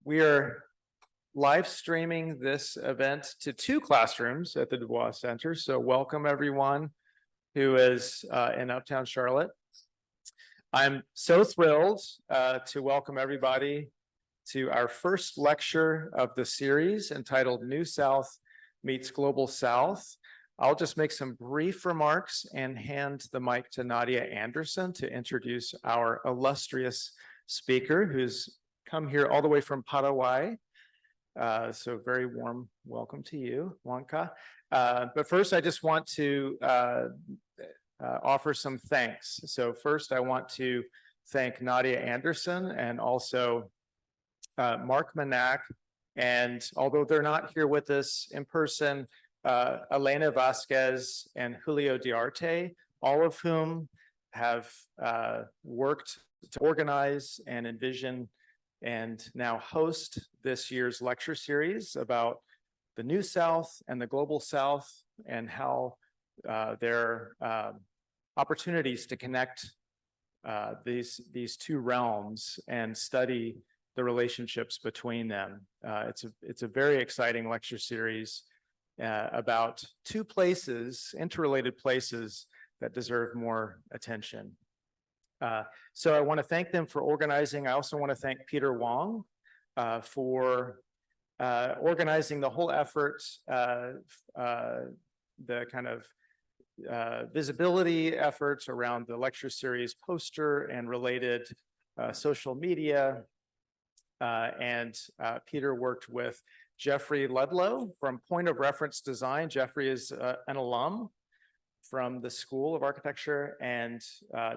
We are live streaming this event to 2 classrooms at the Dubois Center. So welcome everyone who is in Uptown Charlotte. I'm so thrilled to welcome everybody to our first lecture of the series entitled New South Meets Global South. I'll just make some brief remarks and hand the mic to Nadia Anderson to introduce our illustrious speaker who's come here all the way from Paraguay. So very warm welcome to you, Juanca. But first, I just want to offer some thanks. So first, I want to thank Nadia Anderson and also Mark Manak. And although they're not here with us in person, Elena Vasquez and Julio Diarte, all of whom have worked to organize and envision and now host this year's lecture series about the New South and the Global South and how there are opportunities to connect these two realms and study the relationships between them. It's a very exciting lecture series about 2 places, interrelated places that deserve more attention. So I want to thank them for organizing. I also want to thank Peter Wong for organizing the whole effort, the kind of visibility efforts around the lecture series poster and related social media. And Peter worked with Jeffrey Ludlow from Point of Reference Design. Jeffrey is an alum from the School of Architecture and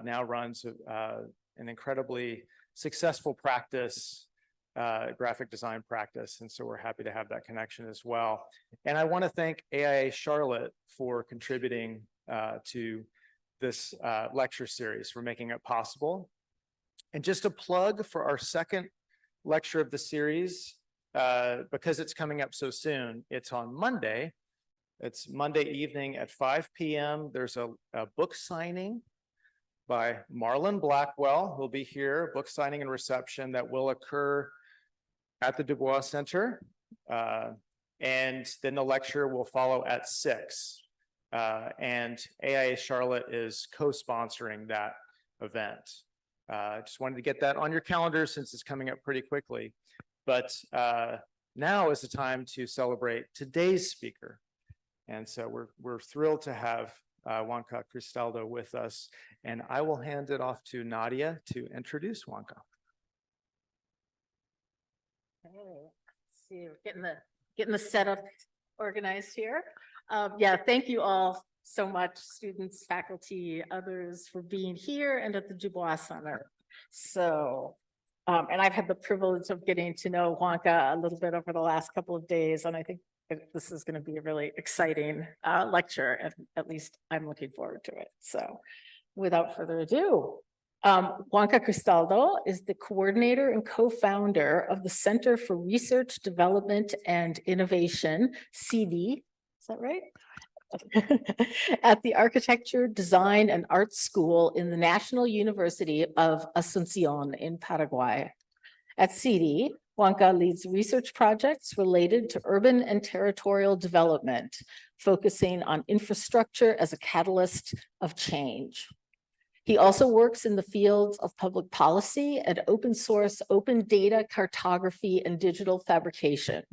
now runs an incredibly successful practice, graphic design practice. And so we're happy to have that connection as well. And I want to thank AIA Charlotte for contributing to this lecture series, for making it possible. And just a plug for our second lecture of the series, because it's coming up so soon, it's on Monday. It's Monday evening at 5 p.m. There's a book signing by Marlon Blackwell, who'll be here, book signing and reception that will occur at the Dubois Center. And then the lecture will follow at 6. And AIA Charlotte is co-sponsoring that event. Just wanted to get that on your calendar since it's coming up pretty quickly. But now is the time to celebrate today's speaker. And so we're thrilled to have Juan Carlos Cristaldo with us. And I will hand it off to Nadia to introduce Juanca. Hey, let's see, we're getting the setup organized here. Yeah, thank you all so much, students, faculty, others, for being here and at the Dubois Center. So, and I've had the privilege of getting to know Juanca a little bit over the last couple of days, and I think this is going to be a really exciting lecture, and at least I'm looking forward to it. So without further ado, Juan Carlos Cristaldo is the coordinator and co-founder of the Center for Research, Development, and Innovation, CIDi, is that right? At the Architecture, Design, and Arts School in the National University of Asunción in Paraguay. At CIDi, Juanca leads research projects related to urban and territorial development, focusing on infrastructure as a catalyst of change. He also works in the fields of public policy and open source, open data cartography and digital fabrication.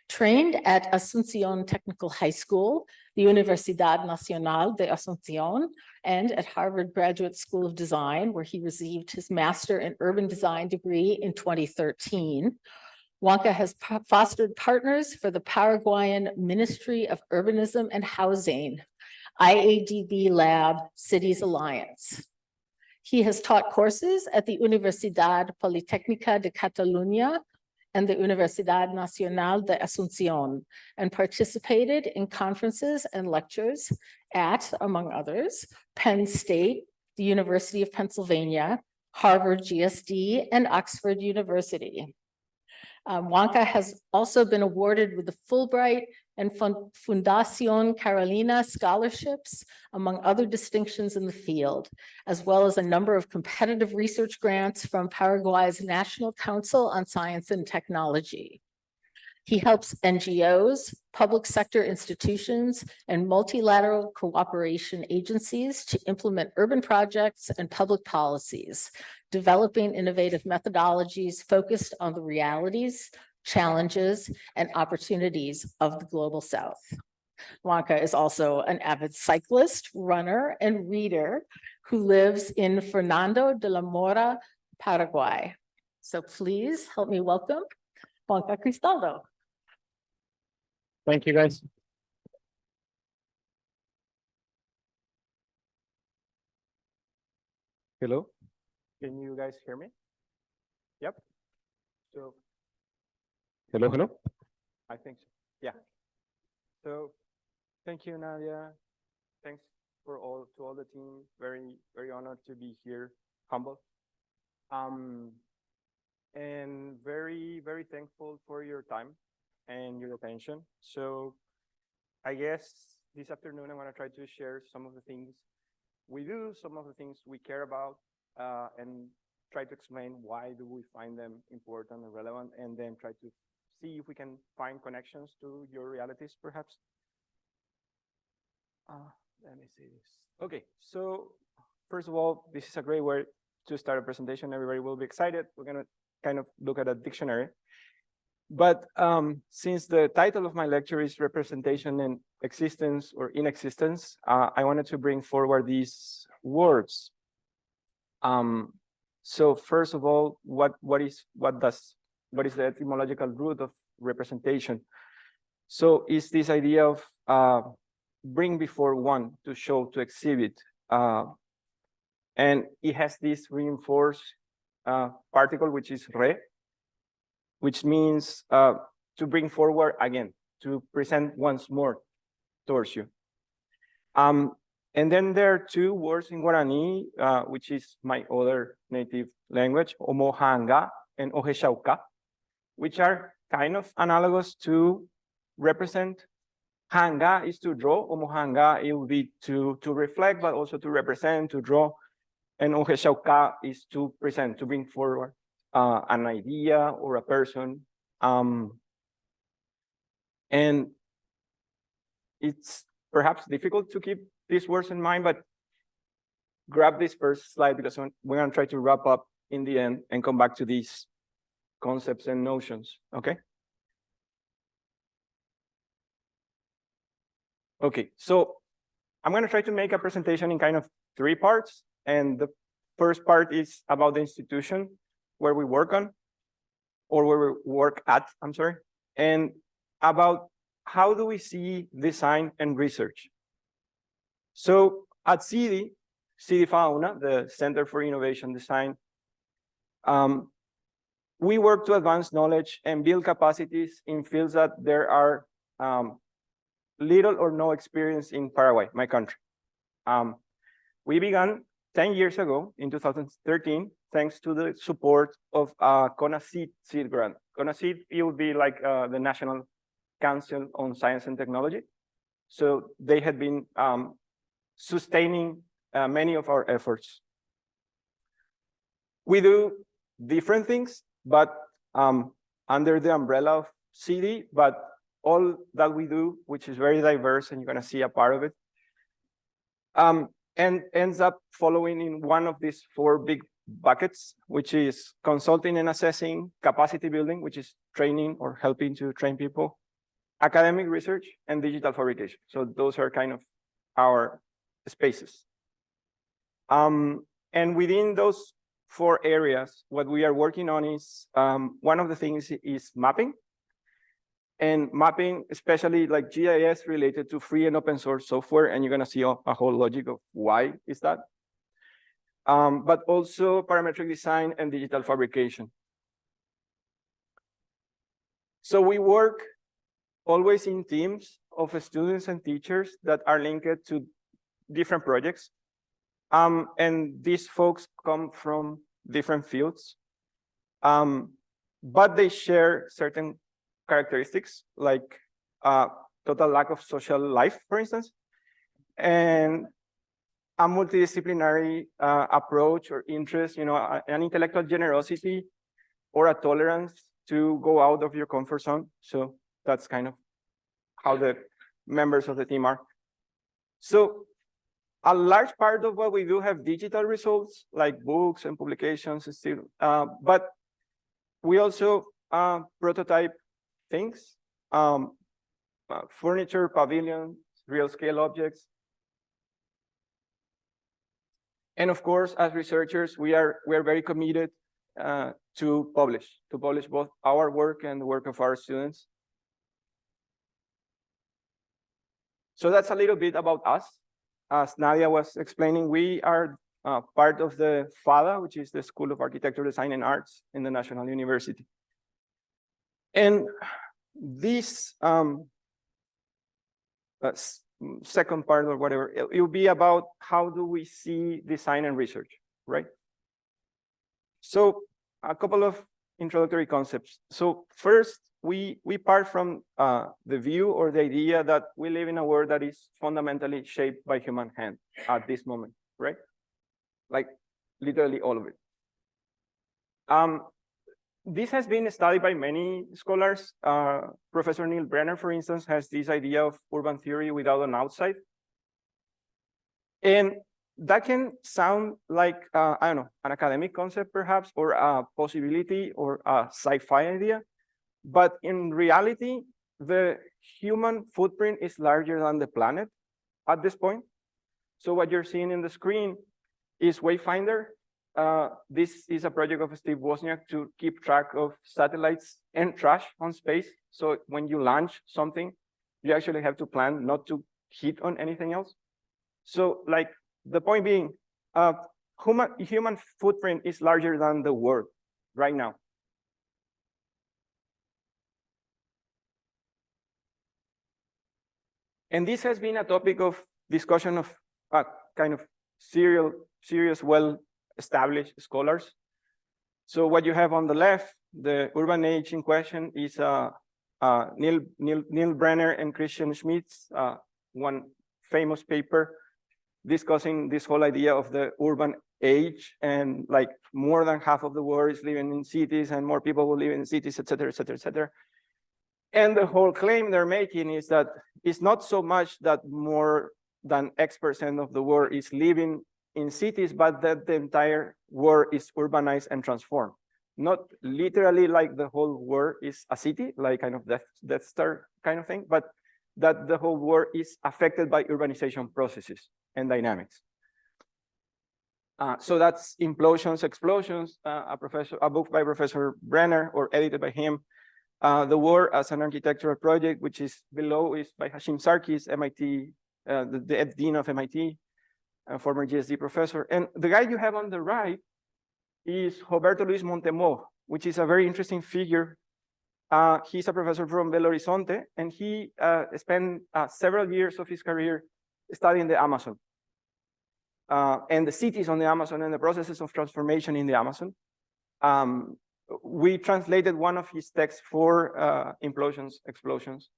Trained at Asunción Technical High School, the Universidad Nacional de Asunción, and at Harvard Graduate School of Design, where he received his Master in Urban Design degree in 2013. Juanca has fostered partners for the Paraguayan Ministry of Urbanism and Housing, IADB Lab Cities Alliance. He has taught courses at the Universidad Politécnica de Catalunya and the Universidad Nacional de Asunción, and participated in conferences and lectures at, among others, Penn State, the University of Pennsylvania, Harvard GSD, and Oxford University. Juanca has also been awarded with the Fulbright and Fundación Carolina scholarships, among other distinctions in the field, as well as a number of competitive research grants from Paraguay's National Council on Science and Technology. He helps NGOs, public sector institutions, and multilateral cooperation agencies to implement urban projects and public policies, developing innovative methodologies focused on the realities, challenges, and opportunities of the Global South. Juanca is also an avid cyclist, runner, and reader who lives in Fernando de la Mora, Paraguay. So please help me welcome Juan Carlos Cristaldo. Thank you, guys. Hello, can you guys hear me? Yep. So, hello. I think so. Yeah. So, thank you, Nadia. Thanks to all the team. Very honored to be here. Humble. And very thankful for your time and your attention. So I guess this afternoon I'm going to try to share some of the things we do, some of the things we care about, and try to explain why do we find them important and relevant, and then try to see if we can find connections to your realities, perhaps. Let me see this. Okay, so first of all, this is a great way to start a presentation. Everybody will be excited. We're going to kind of look at a dictionary. But since the title of my lecture is Representation and Existence or Inexistence, I wanted to bring forward these words. So first of all, what is the etymological root of representation? So is this idea of bring before one, to show, to exhibit, and it has this reinforced particle, which is re, which means to bring forward again, to present once more towards you. And then there are two words in Guarani, which is my other native language, omohanga and oheshauka, which are kind of analogous to represent. Hanga is to draw, omohanga, it will be to reflect, but also to represent, to draw. And oheshauka is to present, to bring forward an idea or a person. And it's perhaps difficult to keep these words in mind, but grab this first slide because we're going to try to wrap up in the end and come back to these concepts and notions, okay? Okay, so I'm going to try to make a presentation in kind of three parts. And the first part is about the institution where we work on, or where we work at, I'm sorry, and about how do we see design and research. So at CIDi FADA UNA, the Center for Innovation Design, we work to advance knowledge and build capacities in fields that there are little or no experience in Paraguay, my country. We began 10 years ago, in 2013, thanks to the support of CONACYT seed grant. CONACYT, it would be like the National Council on Science and Technology. So they had been sustaining many of our efforts. We do different things, but under the umbrella of CIDi, but all that we do, which is very diverse, and you're going to see a part of it, and ends up following in one of these four big buckets, which is consulting and assessing, capacity building, which is training or helping to train people, academic research, and digital fabrication. So those are kind of our spaces. And within those four areas, what we are working on is, one of the things is mapping. And mapping, especially like GIS related to free and open source software, and you're going to see a whole logic of why is that. But also parametric design and digital fabrication. So we work always in teams of students and teachers that are linked to different projects. And these folks come from different fields. but they share certain characteristics, like total lack of social life, for instance, and a multidisciplinary approach or interest, an intellectual generosity or a tolerance to go out of your comfort zone. So that's kind of how the members of the team are. So a large part of what we do have digital results, like books and publications still, but we also prototype things, furniture, pavilions, real scale objects. And of course, as researchers, we are very committed to publish both our work and the work of our students. So that's a little bit about us. As Nadia was explaining, we are part of the FADA, which is the School of Architecture, Design, and Arts in the National University. And this second part or whatever, it will be about how do we see design and research, right? So a couple of introductory concepts. So first, we part from the view or the idea that we live in a world that is fundamentally shaped by human hand at this moment, right? Like literally all of it. This has been studied by many scholars. Professor Neil Brenner, for instance, has this idea of urban theory without an outside. And that can sound like, I don't know, an academic concept perhaps, or a possibility or a sci-fi idea. But in reality, the human footprint is larger than the planet at this point. So what you're seeing in the screen is Wayfinder. This is a project of Steve Wozniak to keep track of satellites and trash on space. So when you launch something, you actually have to plan not to hit on anything else. So like the point being, human footprint is larger than the world right now. And this has been a topic of discussion of kind of serious, well-established scholars. So what you have on the left, the urban age in question is Neil Brenner and Christian Schmidt's one famous paper discussing this whole idea of the urban age, and like more than half of the world is living in cities and more people will live in cities, et cetera, et cetera, et cetera. And the whole claim they're making is that it's not so much that more than X% of the world is living in cities, but that the entire world is urbanized and transformed. Not literally like the whole world is a city, like kind of Death Star kind of thing, but that the whole world is affected by urbanization processes and dynamics. So that's Implosions, Explosions, a book by Professor Brenner, or edited by him. The War as an Architectural Project, which is below, is by Hashim Sarkis, MIT, the Dean of MIT, a former GSD professor. And the guy you have on the right is Roberto Luis Montemor, which is a very interesting figure. He's a professor from Belo Horizonte, and he spent several years of his career studying the Amazon and the cities on the Amazon and the processes of transformation in the Amazon. We translated one of his texts for Implosions, Explosions.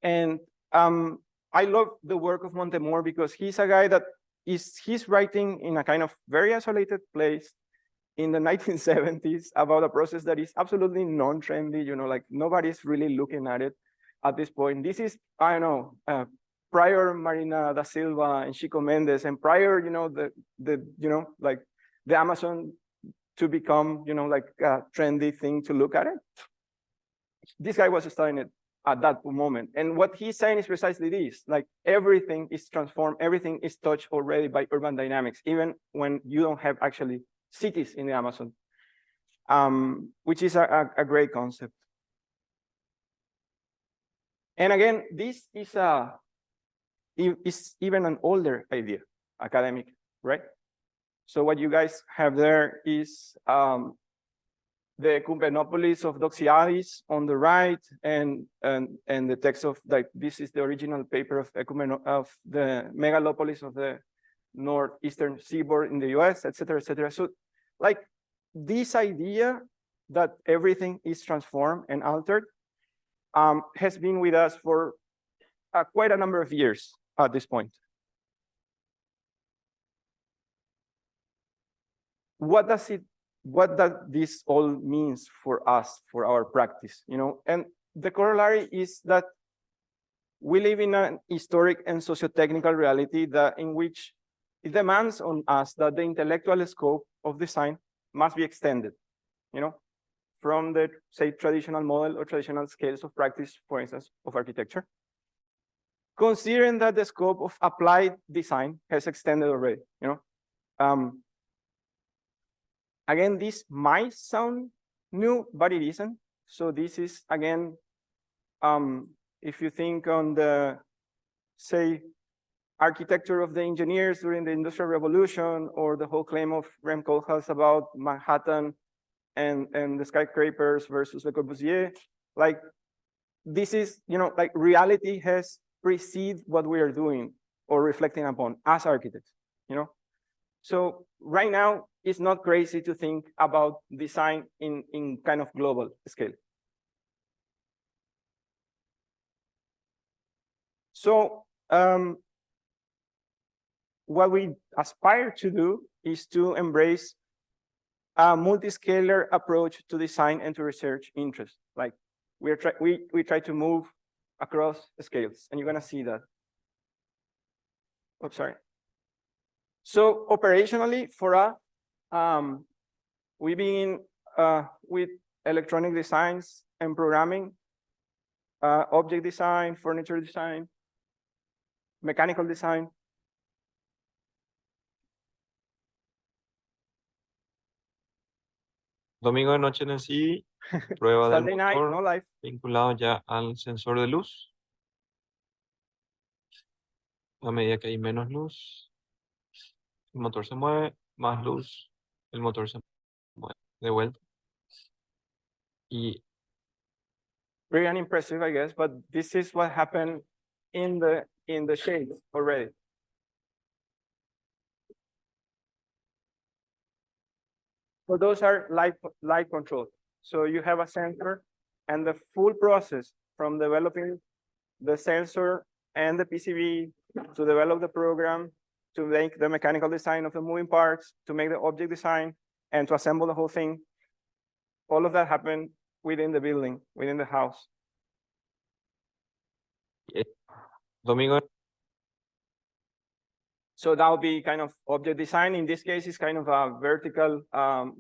And I love the work of Montemor because he's a guy that he's writing in a kind of very isolated place in the 1970s about a process that is absolutely non-trendy, like nobody's really looking at it at this point. This is, I don't know, prior Marina da Silva and Chico Mendes, and prior, like the Amazon to become, like a trendy thing to look at it. This guy was studying it at that moment. And what he's saying is precisely this, like everything is transformed, everything is touched already by urban dynamics, even when you don't have actually cities in the Amazon, which is a great concept. And again, this is even an older idea, academic, right? So what you guys have there is the Cumbenopolis of Doxiadis on the right, and the text of, like, this is the original paper of the megalopolis of the northeastern seaboard in the US, et cetera, et cetera. So like this idea that everything is transformed and altered, has been with us for quite a number of years at this point. What does this all means for us, for our practice, you know? And the corollary is that we live in an historic and socio-technical reality in which it demands on us that the intellectual scope of design must be extended, you know, from the, say, traditional model or traditional scales of practice, for instance, of architecture. Considering that the scope of applied design has extended already, you know. Again, this might sound new, but it isn't. So this is, again, if you think on the, say, architecture of the engineers during the Industrial Revolution, or the whole claim of Rem Koolhaas about Manhattan and the skyscrapers versus Le Corbusier, like, this is, you know, like, reality has preceded what we are doing or reflecting upon as architects, you know? So right now, it's not crazy to think about design in kind of global scale. So what we aspire to do is to embrace a multi-scalar approach to design and to research interest. Like, we try to move across scales, and you're gonna see that. Oh, sorry. So operationally, for us, we begin with electronic designs and programming, object design, furniture design, mechanical design. Domingo de noche en el CIDi, prueba del Sunday night, motor no life. vinculado ya al sensor de luz. A medida que hay menos luz, el motor se mueve, más luz, el motor se mueve de vuelta. Y Very unimpressive, I guess, but this is what happened in the shades already. So those are light control. So you have a sensor, and the full process from developing the sensor and the PCB to develop the program, to make the mechanical design of the moving parts, to make the object design, and to assemble the whole thing. All of that happened within the building, within the house. Domingo, So that would be kind of object design. In this case, it's kind of a vertical, I'm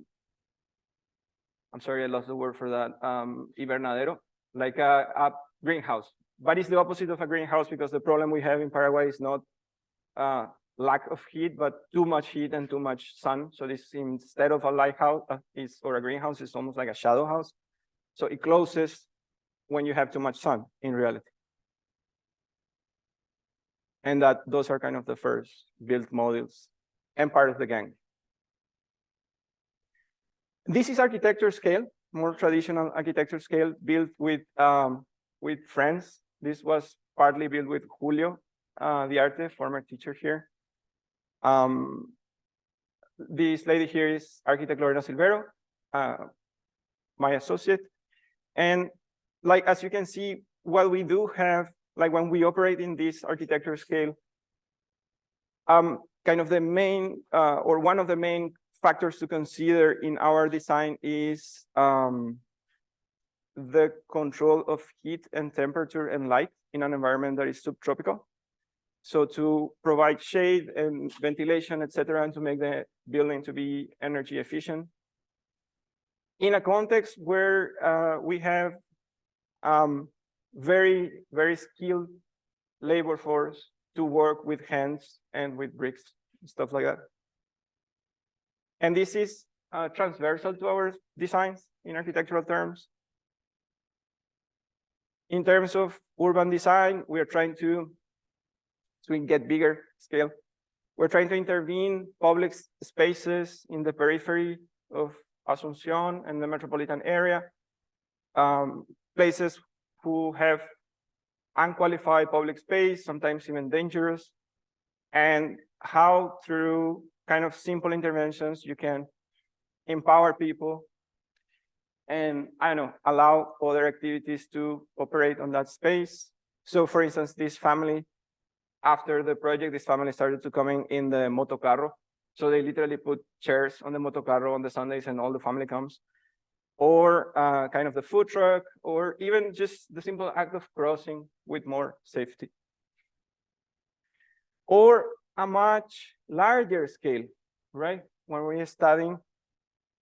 sorry, I lost the word for that, invernadero, like a greenhouse. But it's the opposite of a greenhouse, because the problem we have in Paraguay is not lack of heat, but too much heat and too much sun. So this, instead of a lighthouse or a greenhouse, it's almost like a shadow house. So it closes when you have too much sun in reality. And those are kind of the first built models and part of the gang. This is architecture scale, more traditional architecture scale, built with friends. This was partly built with Julio Diarte, former teacher here. This lady here is architect Lorena Silvero, my associate. And like, as you can see, what we do have, like when we operate in this architecture scale, kind of the main, or one of the main factors to consider in our design is the control of heat and temperature and light in an environment that is subtropical. So to provide shade and ventilation, etc., and to make the building to be energy efficient. In a context where we have very, very skilled labor force to work with hands and with bricks, stuff like that. And this is transversal to our designs in architectural terms. In terms of urban design, we are trying to get bigger scale. We're trying to intervene public spaces in the periphery of Asunción and the metropolitan area, places who have unqualified public space, sometimes even dangerous, and how through kind of simple interventions you can empower people and I don't know, allow other activities to operate on that space. So for instance, this family, after the project, this family started to come in the motocarro. So they literally put chairs on the motocarro on the Sundays and all the family comes. Or kind of the food truck, or even just the simple act of crossing with more safety. Or a much larger scale, right? When we're studying,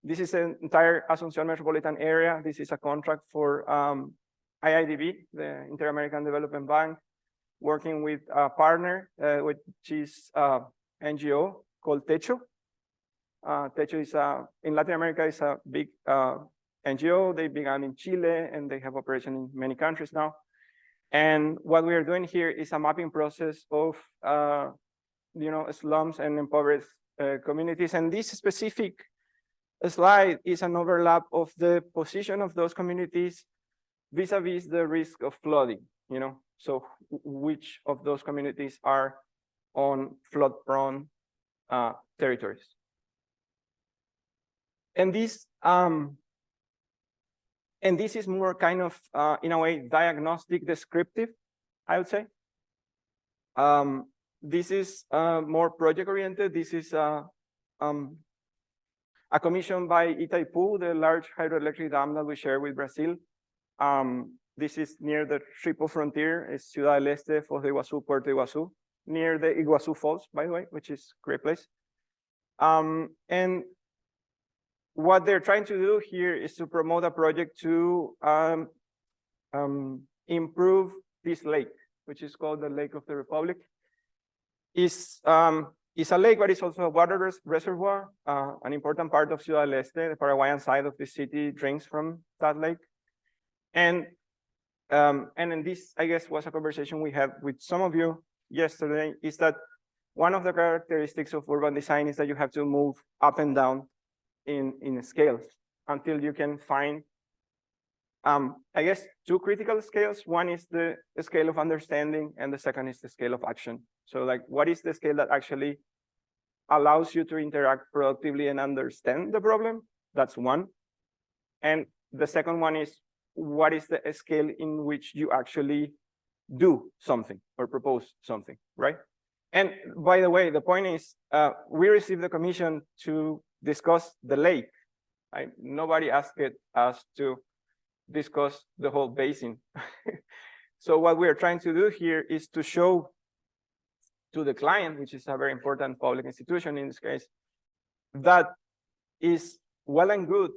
this is an entire Asunción metropolitan area. This is a contract for IIDB, the Inter-American Development Bank, working with a partner, which is NGO called Techo. Techo is in Latin America is a big NGO. They began in Chile and they have operation in many countries now. And what we are doing here is a mapping process of slums and impoverished communities. And this specific slide is an overlap of the position of those communities vis-a-vis the risk of flooding. So which of those communities are on flood-prone territories. And this is more kind of, in a way, diagnostic descriptive, I would say. This is more project-oriented. This is a commission by Itaipu, the large hydroelectric dam that we share with Brazil. This is near the triple frontier. It's Ciudad del Este, Foz de Iguazú, Puerto Iguazú, near the Iguazú Falls, by the way, which is a great place. And what they're trying to do here is to promote a project to improve this lake, which is called the Lake of the Republic. It's a lake, but it's also a water reservoir. An important part of Ciudad del Este, the Paraguayan side of the city, drinks from that lake. And then this, I guess, was a conversation we had with some of you yesterday, is that one of the characteristics of urban design is that you have to move up and down in scales until you can find, I guess, two critical scales. One is the scale of understanding, and the second is the scale of action. So like, what is the scale that actually allows you to interact productively and understand the problem? That's one. And the second one is, what is the scale in which you actually do something or propose something, right? And by the way, the point is, we received the commission to discuss the lake. Nobody asked us to discuss the whole basin. So what we are trying to do here is to show to the client, which is a very important public institution in this case, that is well and good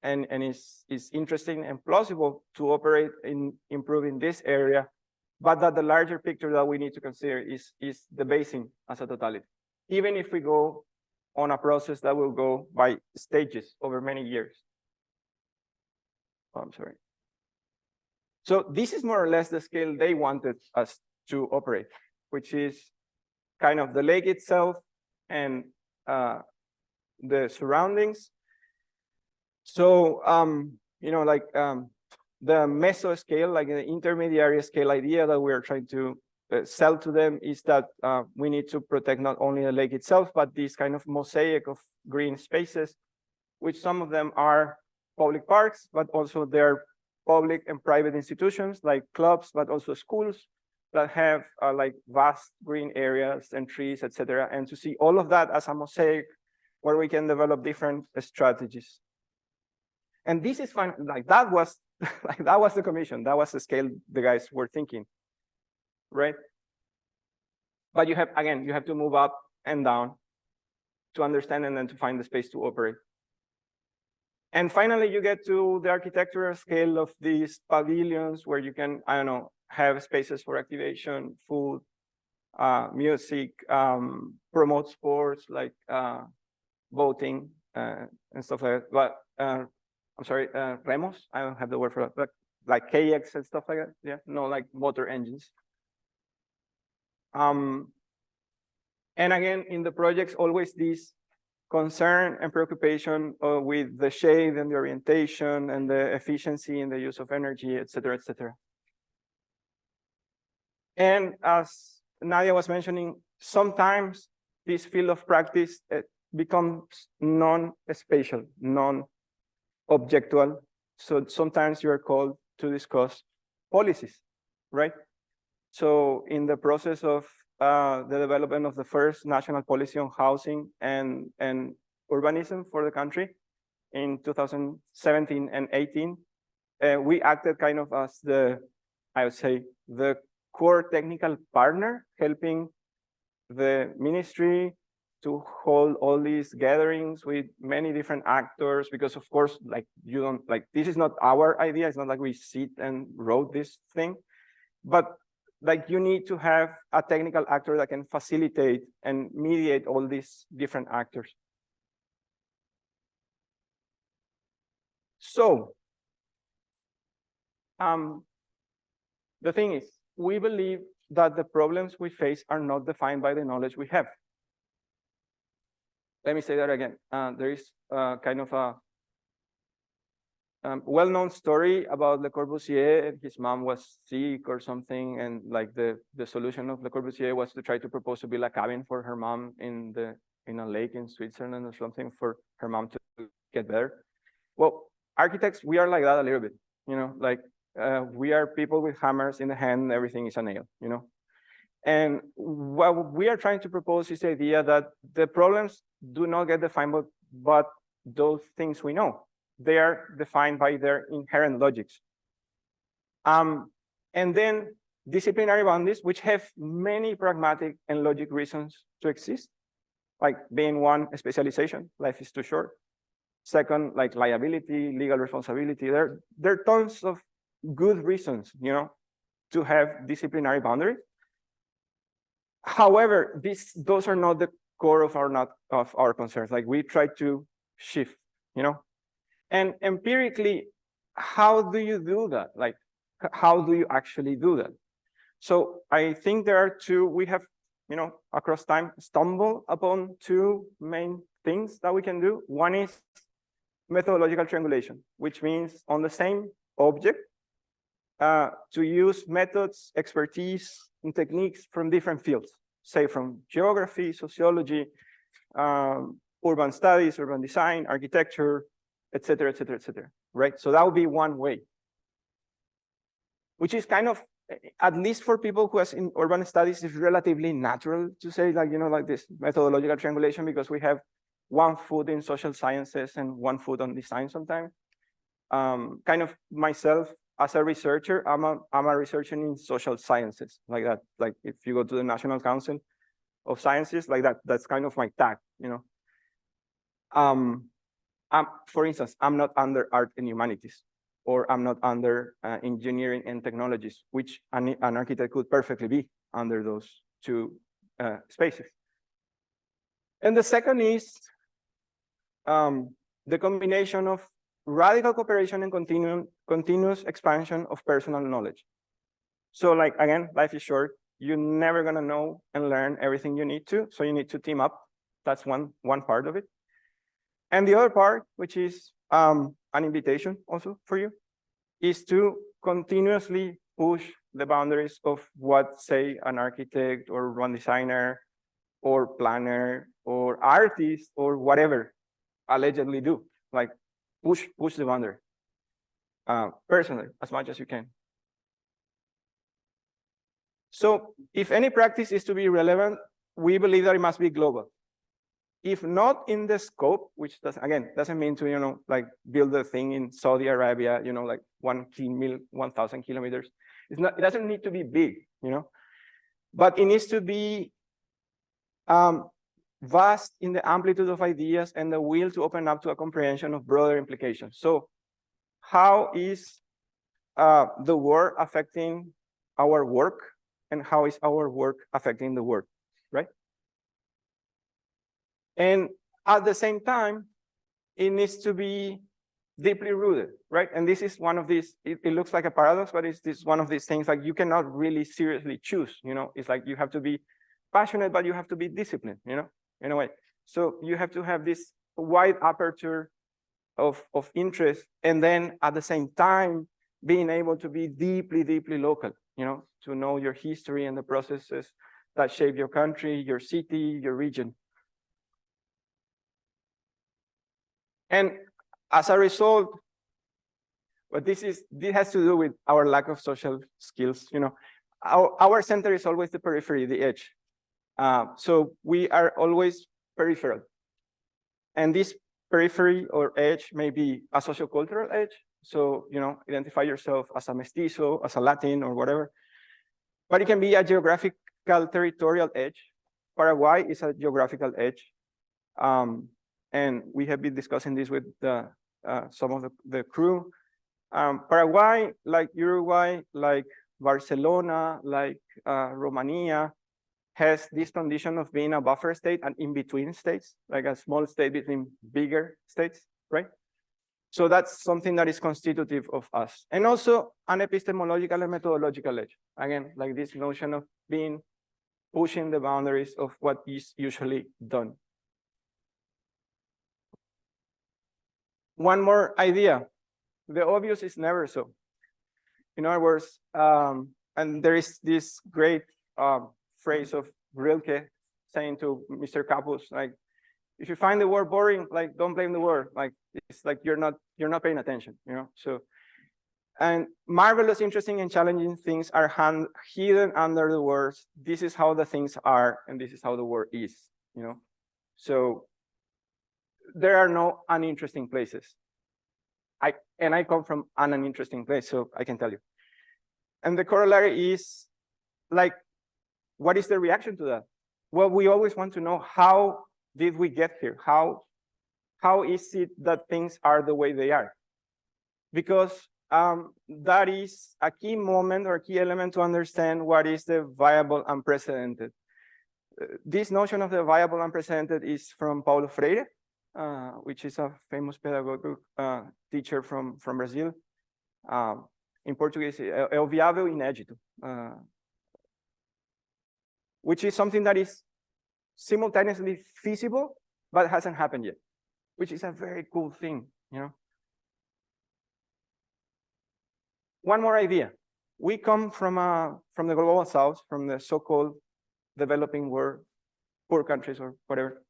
and is interesting and plausible to operate in improving this area, but that the larger picture that we need to consider is the basin as a totality. Even if we go on a process that will go by stages over many years. Oh, I'm sorry. So this is more or less the scale they wanted us to operate, which is kind of the lake itself and the surroundings. So, like the meso scale, like the intermediary scale idea that we are trying to sell to them is that we need to protect not only the lake itself, but this kind of mosaic of green spaces, which some of them are public parks, but also they're public and private institutions like clubs, but also schools that have like vast green areas and trees, etc. And to see all of that as a mosaic where we can develop different strategies. And this is fun. Like that was the commission. That was the scale the guys were thinking, right? But you have to move up and down to understand and then to find the space to operate. And finally, you get to the architectural scale of these pavilions where you can, I don't know, have spaces for activation, food, music, promote sports like boating and stuff like that. But I'm sorry, remos? I don't have the word for that, but like kayaks and stuff like that. Yeah, no, like motor engines. And again, in the projects, always this concern and preoccupation with the shade and the orientation and the efficiency in the use of energy, et cetera, et cetera. And as Nadia was mentioning, sometimes this field of practice becomes non-spatial, objectual. So sometimes you are called to discuss policies, right? So in the process of the development of the first national policy on housing and urbanism for the country in 2017 and 18, we acted kind of as I would say, the core technical partner, helping the ministry to hold all these gatherings with many different actors, because of course, like you don't, like, this is not our idea. It's not like we sit and wrote this thing, but like you need to have a technical actor that can facilitate and mediate all these different actors. So, the thing is, we believe that the problems we face are not defined by the knowledge we have. Let me say that again. There is kind of a well-known story about Le Corbusier. His mom was sick or something, and like the solution of Le Corbusier was to try to propose to build a cabin for her mom in a lake in Switzerland or something for her mom to get better. Well, architects, we are like that a little bit, you know, like we are people with hammers in the hand, everything is a nail, you know. And what we are trying to propose is the idea that the problems do not get defined but those things we know. They are defined by their inherent logics. And then disciplinary boundaries, which have many pragmatic and logic reasons to exist, like being one, specialization, life is too short. Second, like liability, legal responsibility. There are tons of good reasons, you know, to have disciplinary boundaries. However, those are not the core of our concerns. Like we try to shift, you know. And empirically, how do you do that? Like, how do you actually do that? So I think there are two, we have, you know, across time stumbled upon two main things that we can do. One is methodological triangulation, which means on the same object, to use methods, expertise, and techniques from different fields, say from geography, sociology, urban studies, urban design, architecture, et cetera, et cetera, et cetera, right? So that would be one way, which is kind of, at least for people who are in urban studies, is relatively natural to say, like, you know, like this methodological triangulation, because we have one foot in social sciences and one foot on design sometimes. Kind of myself, as a researcher, I'm a researcher in social sciences, like that. Like if you go to the National Council of Sciences, like that, that's kind of my tag, you know. For instance, I'm not under art and humanities, or I'm not under engineering and technologies, which an architect could perfectly be under those two spaces. And the second is the combination of radical cooperation and continuous expansion of personal knowledge. So like, again, life is short. You're never gonna know and learn everything you need to, so you need to team up. That's one part of it. And the other part, which is an invitation also for you, is to continuously push the boundaries of what, say, an architect or one designer or planner or artist or whatever allegedly do. Like push the boundary personally as much as you can. So if any practice is to be relevant, we believe that it must be global. If not in the scope, which doesn't mean to, you know, like build a thing in Saudi Arabia, you know, like 1,000 kilometers. It doesn't need to be big, you know, but it needs to be vast in the amplitude of ideas and the will to open up to a comprehension of broader implications. So how is the world affecting our work, and how is our work affecting the world, right? And at the same time, it needs to be deeply rooted, right? And this is one of these, it looks like a paradox, but it's one of these things like you cannot really seriously choose, you know? It's like you have to be passionate, but you have to be disciplined, you know, in a way. So you have to have this wide aperture of interest, and then at the same time, being able to be deeply, deeply local, you know, to know your history and the processes that shape your country, your city, your region. And As a result, but this has to do with our lack of social skills. You know, our center is always the periphery, the edge. So we are always peripheral. And this periphery or edge may be a sociocultural edge. So, you know, identify yourself as a mestizo, as a Latin or whatever. But it can be a geographical territorial edge. Paraguay is a geographical edge. And we have been discussing this with some of the crew. Paraguay, like Uruguay, like Barcelona, like Romania, has this condition of being a buffer state and in between states, like a small state between bigger states, right? So that's something that is constitutive of us. And also an epistemological and methodological edge. Again, like this notion of pushing the boundaries of what is usually done. One more idea. The obvious is never so. In other words, and there is this great phrase of Rilke saying to Mr. Capus, like, if you find the word boring, like, don't blame the word. Like, it's like you're not paying attention, you know? So, and marvelous, interesting, and challenging things are hidden under the words, this is how the things are, and this is how the word is, you know? So there are no uninteresting places. I come from an uninteresting place, so I can tell you. And the corollary is, like, what is the reaction to that? Well, we always want to know, how did we get here? How is it that things are the way they are? Because that is a key moment or key element to understand what is the viable unprecedented. This notion of the viable unprecedented is from Paulo Freire, which is a famous pedagogic teacher from Brazil. In Portuguese, é o viável inédito, which is something that is simultaneously feasible, but hasn't happened yet, which is a very cool thing, you know? One more idea. We come from the global south, from the so-called developing world, poor countries or whatever.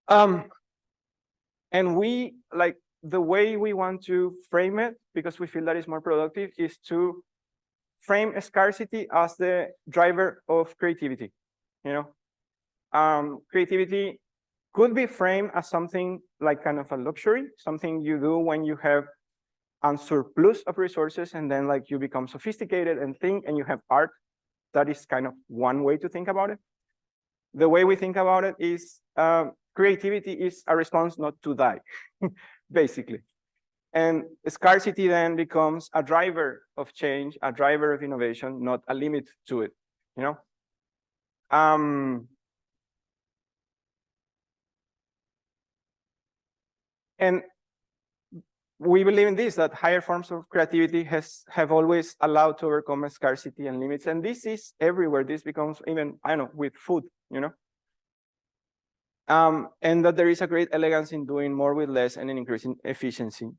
And we, like, the way we want to frame it, because we feel that is more productive, is to frame scarcity as the driver of creativity, you know? Creativity could be framed as something like kind of a luxury, something you do when you have a surplus of resources, and then like you become sophisticated and think, and you have art. That is kind of one way to think about it. The way we think about it is creativity is a response not to die, basically. And scarcity then becomes a driver of change, a driver of innovation, not a limit to it, you know? And we believe in this, that higher forms of creativity have always allowed to overcome scarcity and limits. And this is everywhere. This becomes even, I don't know, with food, you know? And that there is a great elegance in doing more with less and an increasing efficiency.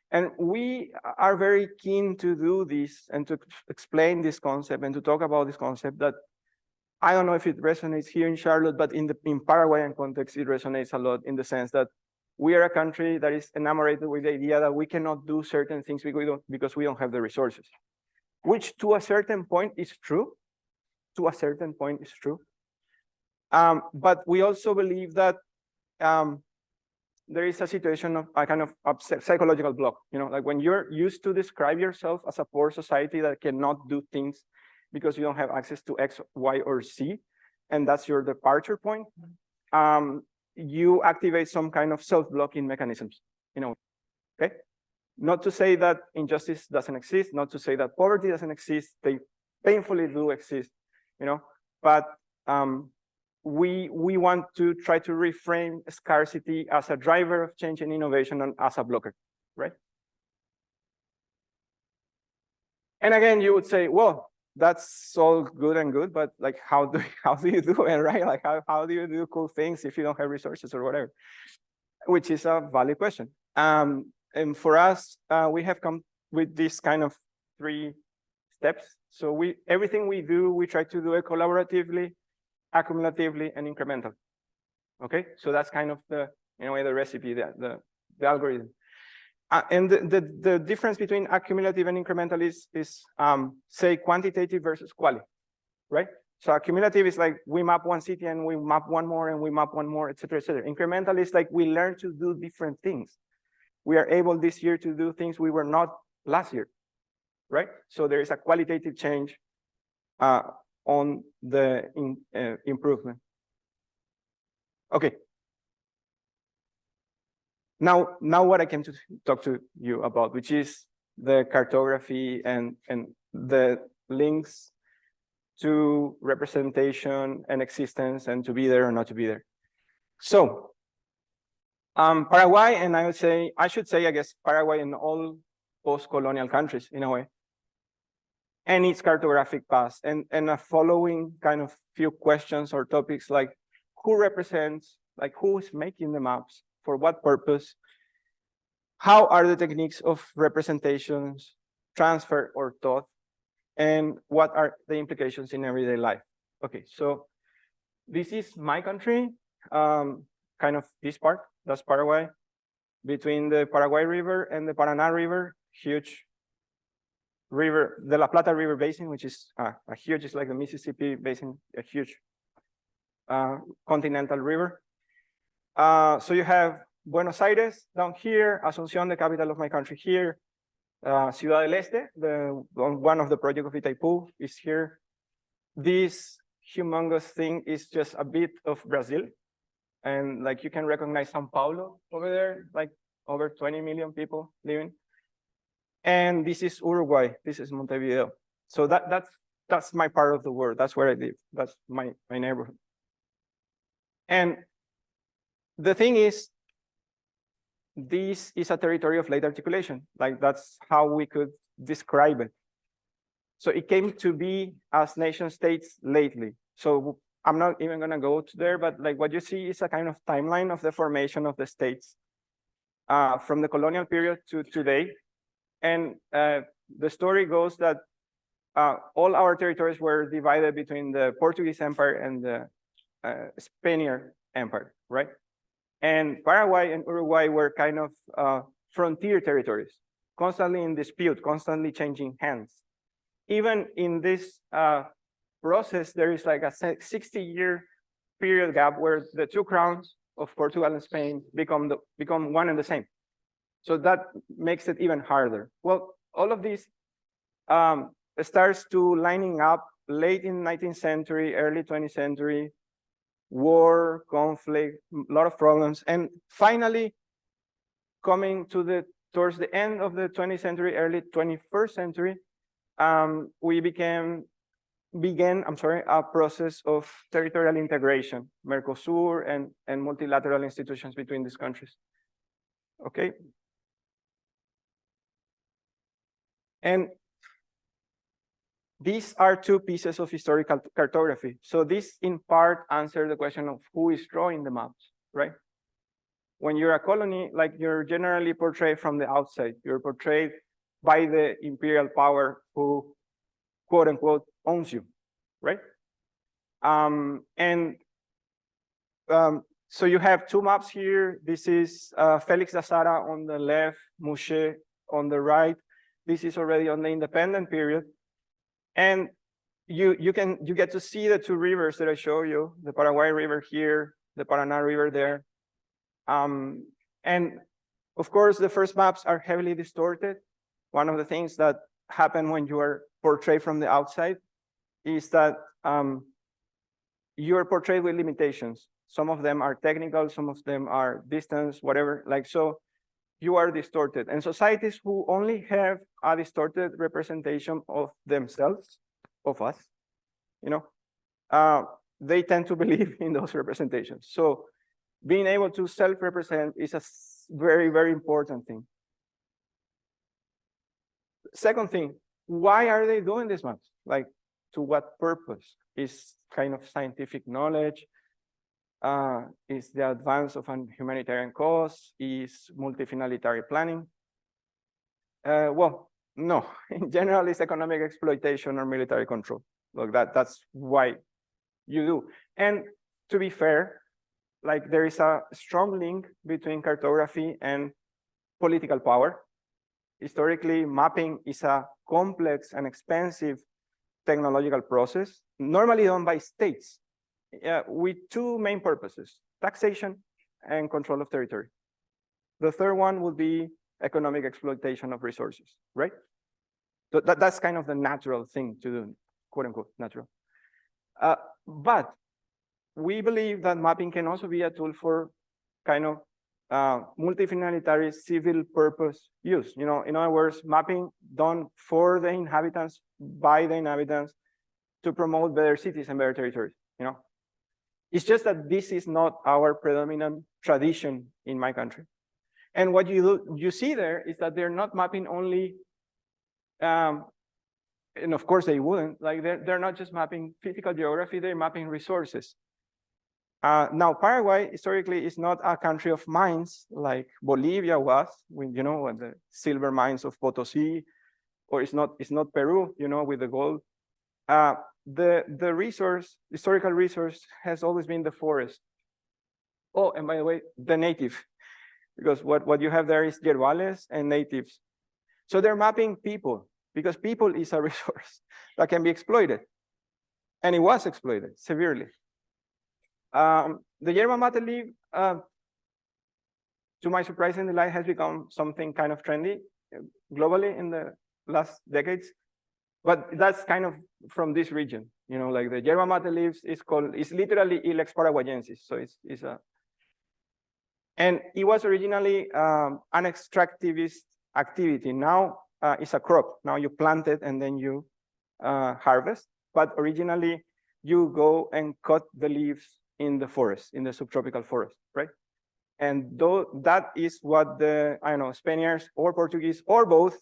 And we are very keen to do this and to explain this concept and to talk about this concept that I don't know if it resonates here in Charlotte, but in Paraguayan context, it resonates a lot in the sense that we are a country that is enamored with the idea that we cannot do certain things because we don't have the resources, which to a certain point is true. To a certain point is true. But we also believe that there is a situation of a kind of psychological block, you know, like when you're used to describe yourself as a poor society that cannot do things because you don't have access to X, Y, or Z, and that's your departure point, you activate some kind of self-blocking mechanisms, you know, okay? Not to say that injustice doesn't exist, not to say that poverty doesn't exist, they painfully do exist, you know, but we want to try to reframe scarcity as a driver of change and innovation and as a blocker, right? And again, you would say, well, that's all good and good, but like, how do you do it, right? Like, how do you do cool things if you don't have resources or whatever? Which is a valid question. And for us, we have come with this kind of 3 steps. So everything we do, we try to do it collaboratively, accumulatively, and incremental. Okay, so that's kind of the, in a way, the recipe, the algorithm. And the difference between accumulative and incremental is say quantitative versus quality, right? So accumulative is like we map one city and we map one more and we map one more, et cetera, et cetera. Incremental is like we learn to do different things. We are able this year to do things we were not last year, right? So there is a qualitative change on the improvement. Okay. Now what I came to talk to you about, which is the cartography and the links to representation and existence and to be there or not to be there. So Paraguay, and I should say, I guess, Paraguay and all post-colonial countries in a way, and its cartographic past, and a following kind of few questions or topics like who represents, like who is making the maps, for what purpose, how are the techniques of representations transferred or taught, and what are the implications in everyday life. Okay, so this is my country, kind of this part, that's Paraguay, between the Paraguay River and the Paraná River, huge river, the La Plata River Basin, which is a huge, it's like the Mississippi Basin, a huge continental river. So you have Buenos Aires down here, Asunción, the capital of my country here, Ciudad del Este, one of the projects of Itaipu is here. This humongous thing is just a bit of Brazil. And like you can recognize Sao Paulo over there, like over 20 million people living. And this is Uruguay, this is Montevideo. So that's my part of the world, that's where I live, that's my neighborhood. And the thing is, this is a territory of late articulation, like that's how we could describe it. So it came to be as nation states lately. So I'm not even gonna go to there, but like what you see is a kind of timeline of the formation of the states from the colonial period to today. And the story goes that all our territories were divided between the Portuguese Empire and the Spaniard Empire, right? And Paraguay and Uruguay were kind of frontier territories, constantly in dispute, constantly changing hands. Even in this process, there is like a 60-year period gap where the two crowns of Portugal and Spain become one and the same. So that makes it even harder. Well, all of this starts to lining up late in 19th century, early 20th century, war, conflict, a lot of problems. And finally, coming to towards the end of the 20th century, early 21st century, we began a process of territorial integration, Mercosur and multilateral institutions between these countries. Okay. And these are two pieces of historical cartography. So this in part answer the question of who is drawing the maps, right? When you're a colony, like you're generally portrayed from the outside, you're portrayed by the imperial power who, quote unquote, owns you, right? So you have two maps here. This is Felix da Sara on the left, Mouchet on the right. This is already on the independent period. And you get to see the two rivers that I show you, the Paraguay River here, the Paraná River there. And of course, the first maps are heavily distorted. One of the things that happen when you are portrayed from the outside is that you are portrayed with limitations. Some of them are technical, some of them are distance, whatever, like so. You are distorted. And societies who only have a distorted representation of themselves, of us, you know, they tend to believe in those representations. So being able to self-represent is a very, very important thing. Second thing, why are they doing this maps? Like, to what purpose? Is kind of scientific knowledge? Is the advance of a humanitarian cause? Is multi-finalitary planning? Well, no. In general, it's economic exploitation or military control. Look, that's why you do. And to be fair, like there is a strong link between cartography and political power. Historically, mapping is a complex and expensive technological process, normally done by states, with two main purposes: taxation and control of territory. The third one would be economic exploitation of resources, right? So that's kind of the natural thing to do, quote unquote, natural. But we believe that mapping can also be a tool for kind of multi-finalitary civil purpose use. You know, in other words, mapping done for the inhabitants, by the inhabitants, to promote better cities and better territories. You know, it's just that this is not our predominant tradition in my country. And what you see there is that they're not mapping only, and of course they wouldn't, like they're not just mapping physical geography, they're mapping resources. Now, Paraguay historically is not a country of mines like Bolivia was, when, you know, the silver mines of Potosí, or it's not Peru, you know, with the gold. The historical resource has always been the forest. Oh, and by the way, the native, because what you have there is yerbales and natives. So they're mapping people, because people is a resource that can be exploited. And it was exploited severely. The yerba mate leaf, to my surprising delight, has become something kind of trendy globally in the last decades. But that's kind of from this region, you know, like the yerba mate leaves is literally Ilex paraguayensis. So it's a, and it was originally an extractivist activity. Now it's a crop. Now you plant it and then you harvest. But originally you go and cut the leaves in the forest, in the subtropical forest, right? And though that is what the, I don't know, Spaniards or Portuguese or both,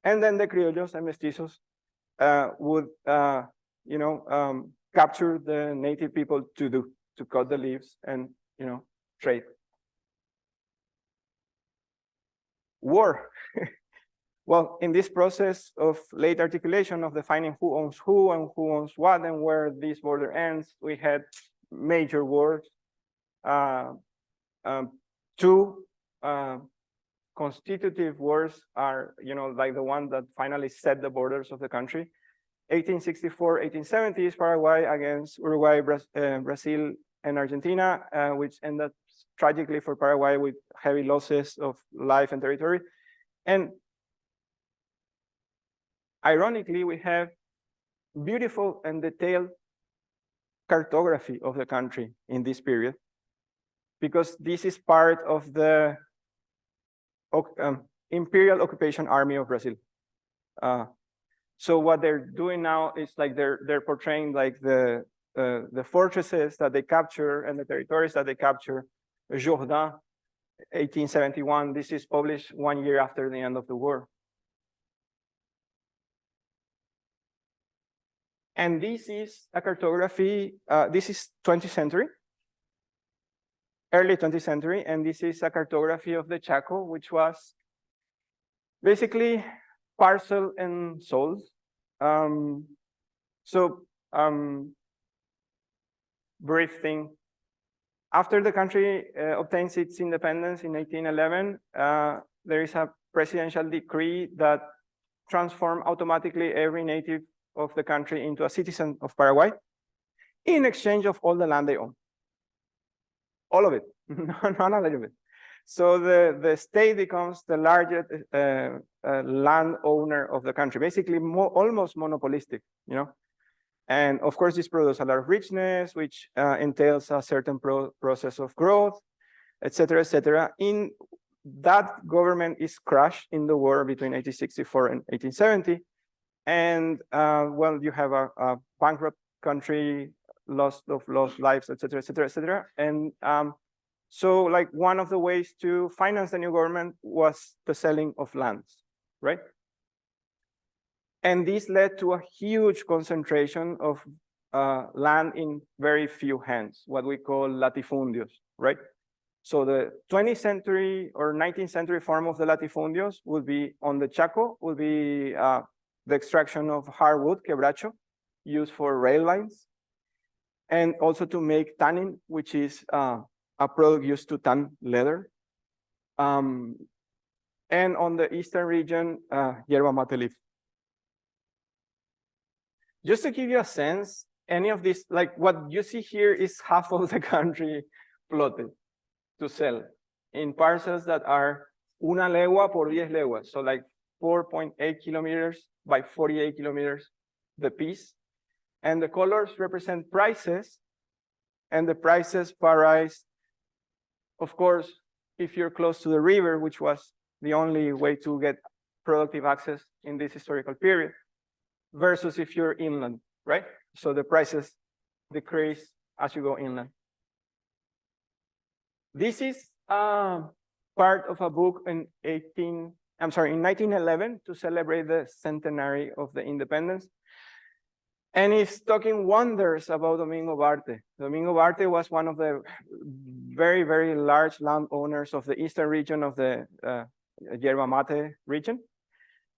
and then the criollos and mestizos would, you know, capture the native people to do, to cut the leaves and, you know, trade. War. Well, in this process of late articulation of defining who owns who and who owns what and where this border ends, we had major wars. Two constitutive wars are, you know, like the one that finally set the borders of the country. 1864, 1870 is Paraguay against Uruguay, Brazil, and Argentina, which ended tragically for Paraguay with heavy losses of life and territory. And ironically, we have beautiful and detailed cartography of the country in this period, because this is part of the Imperial Occupation Army of Brazil. So what they're doing now is like they're portraying like the fortresses that they capture and the territories that they capture. Jourdain, 1871. This is published 1 year after the end of the war. And this is a cartography. This is 20th century, early 20th century, and this is a cartography of the Chaco, which was basically parcel and sold. Brief thing. After the country obtains its independence in 1811, there is a presidential decree that transformed automatically every native of the country into a citizen of Paraguay in exchange of all the land they own. All of it, not a little bit. So the state becomes the largest landowner of the country, basically almost monopolistic, you know. And of course, this produces a lot of richness, which entails a certain process of growth, et cetera, et cetera. In that government is crushed in the war between 1864 and 1870. And well, you have a bankrupt country, loss of lives, et cetera, et cetera, et cetera. And so like one of the ways to finance the new government was the selling of lands, right? And this led to a huge concentration of land in very few hands, what we call latifundios, right? So the 20th century or 19th century form of the latifundios would be on the Chaco, would be the extraction of hardwood, quebracho, used for rail lines, and also to make tanning, which is a product used to tan leather. And on the eastern region, yerba mate leaf. Just to give you a sense, any of this, like what you see here is half of the country plotted to sell in parcels that are una legua por 10 leguas. So like 4.8 kilometers by 48 kilometers the piece. And the colors represent prices. And the prices vary, of course, if you're close to the river, which was the only way to get productive access in this historical period, versus if you're inland, right? So the prices decrease as you go inland. This is part of a book in 1911 to celebrate the centenary of the independence. And it's talking wonders about Domingo Barte. Domingo Barte was one of the very, very large landowners of the eastern region of the yerba mate region.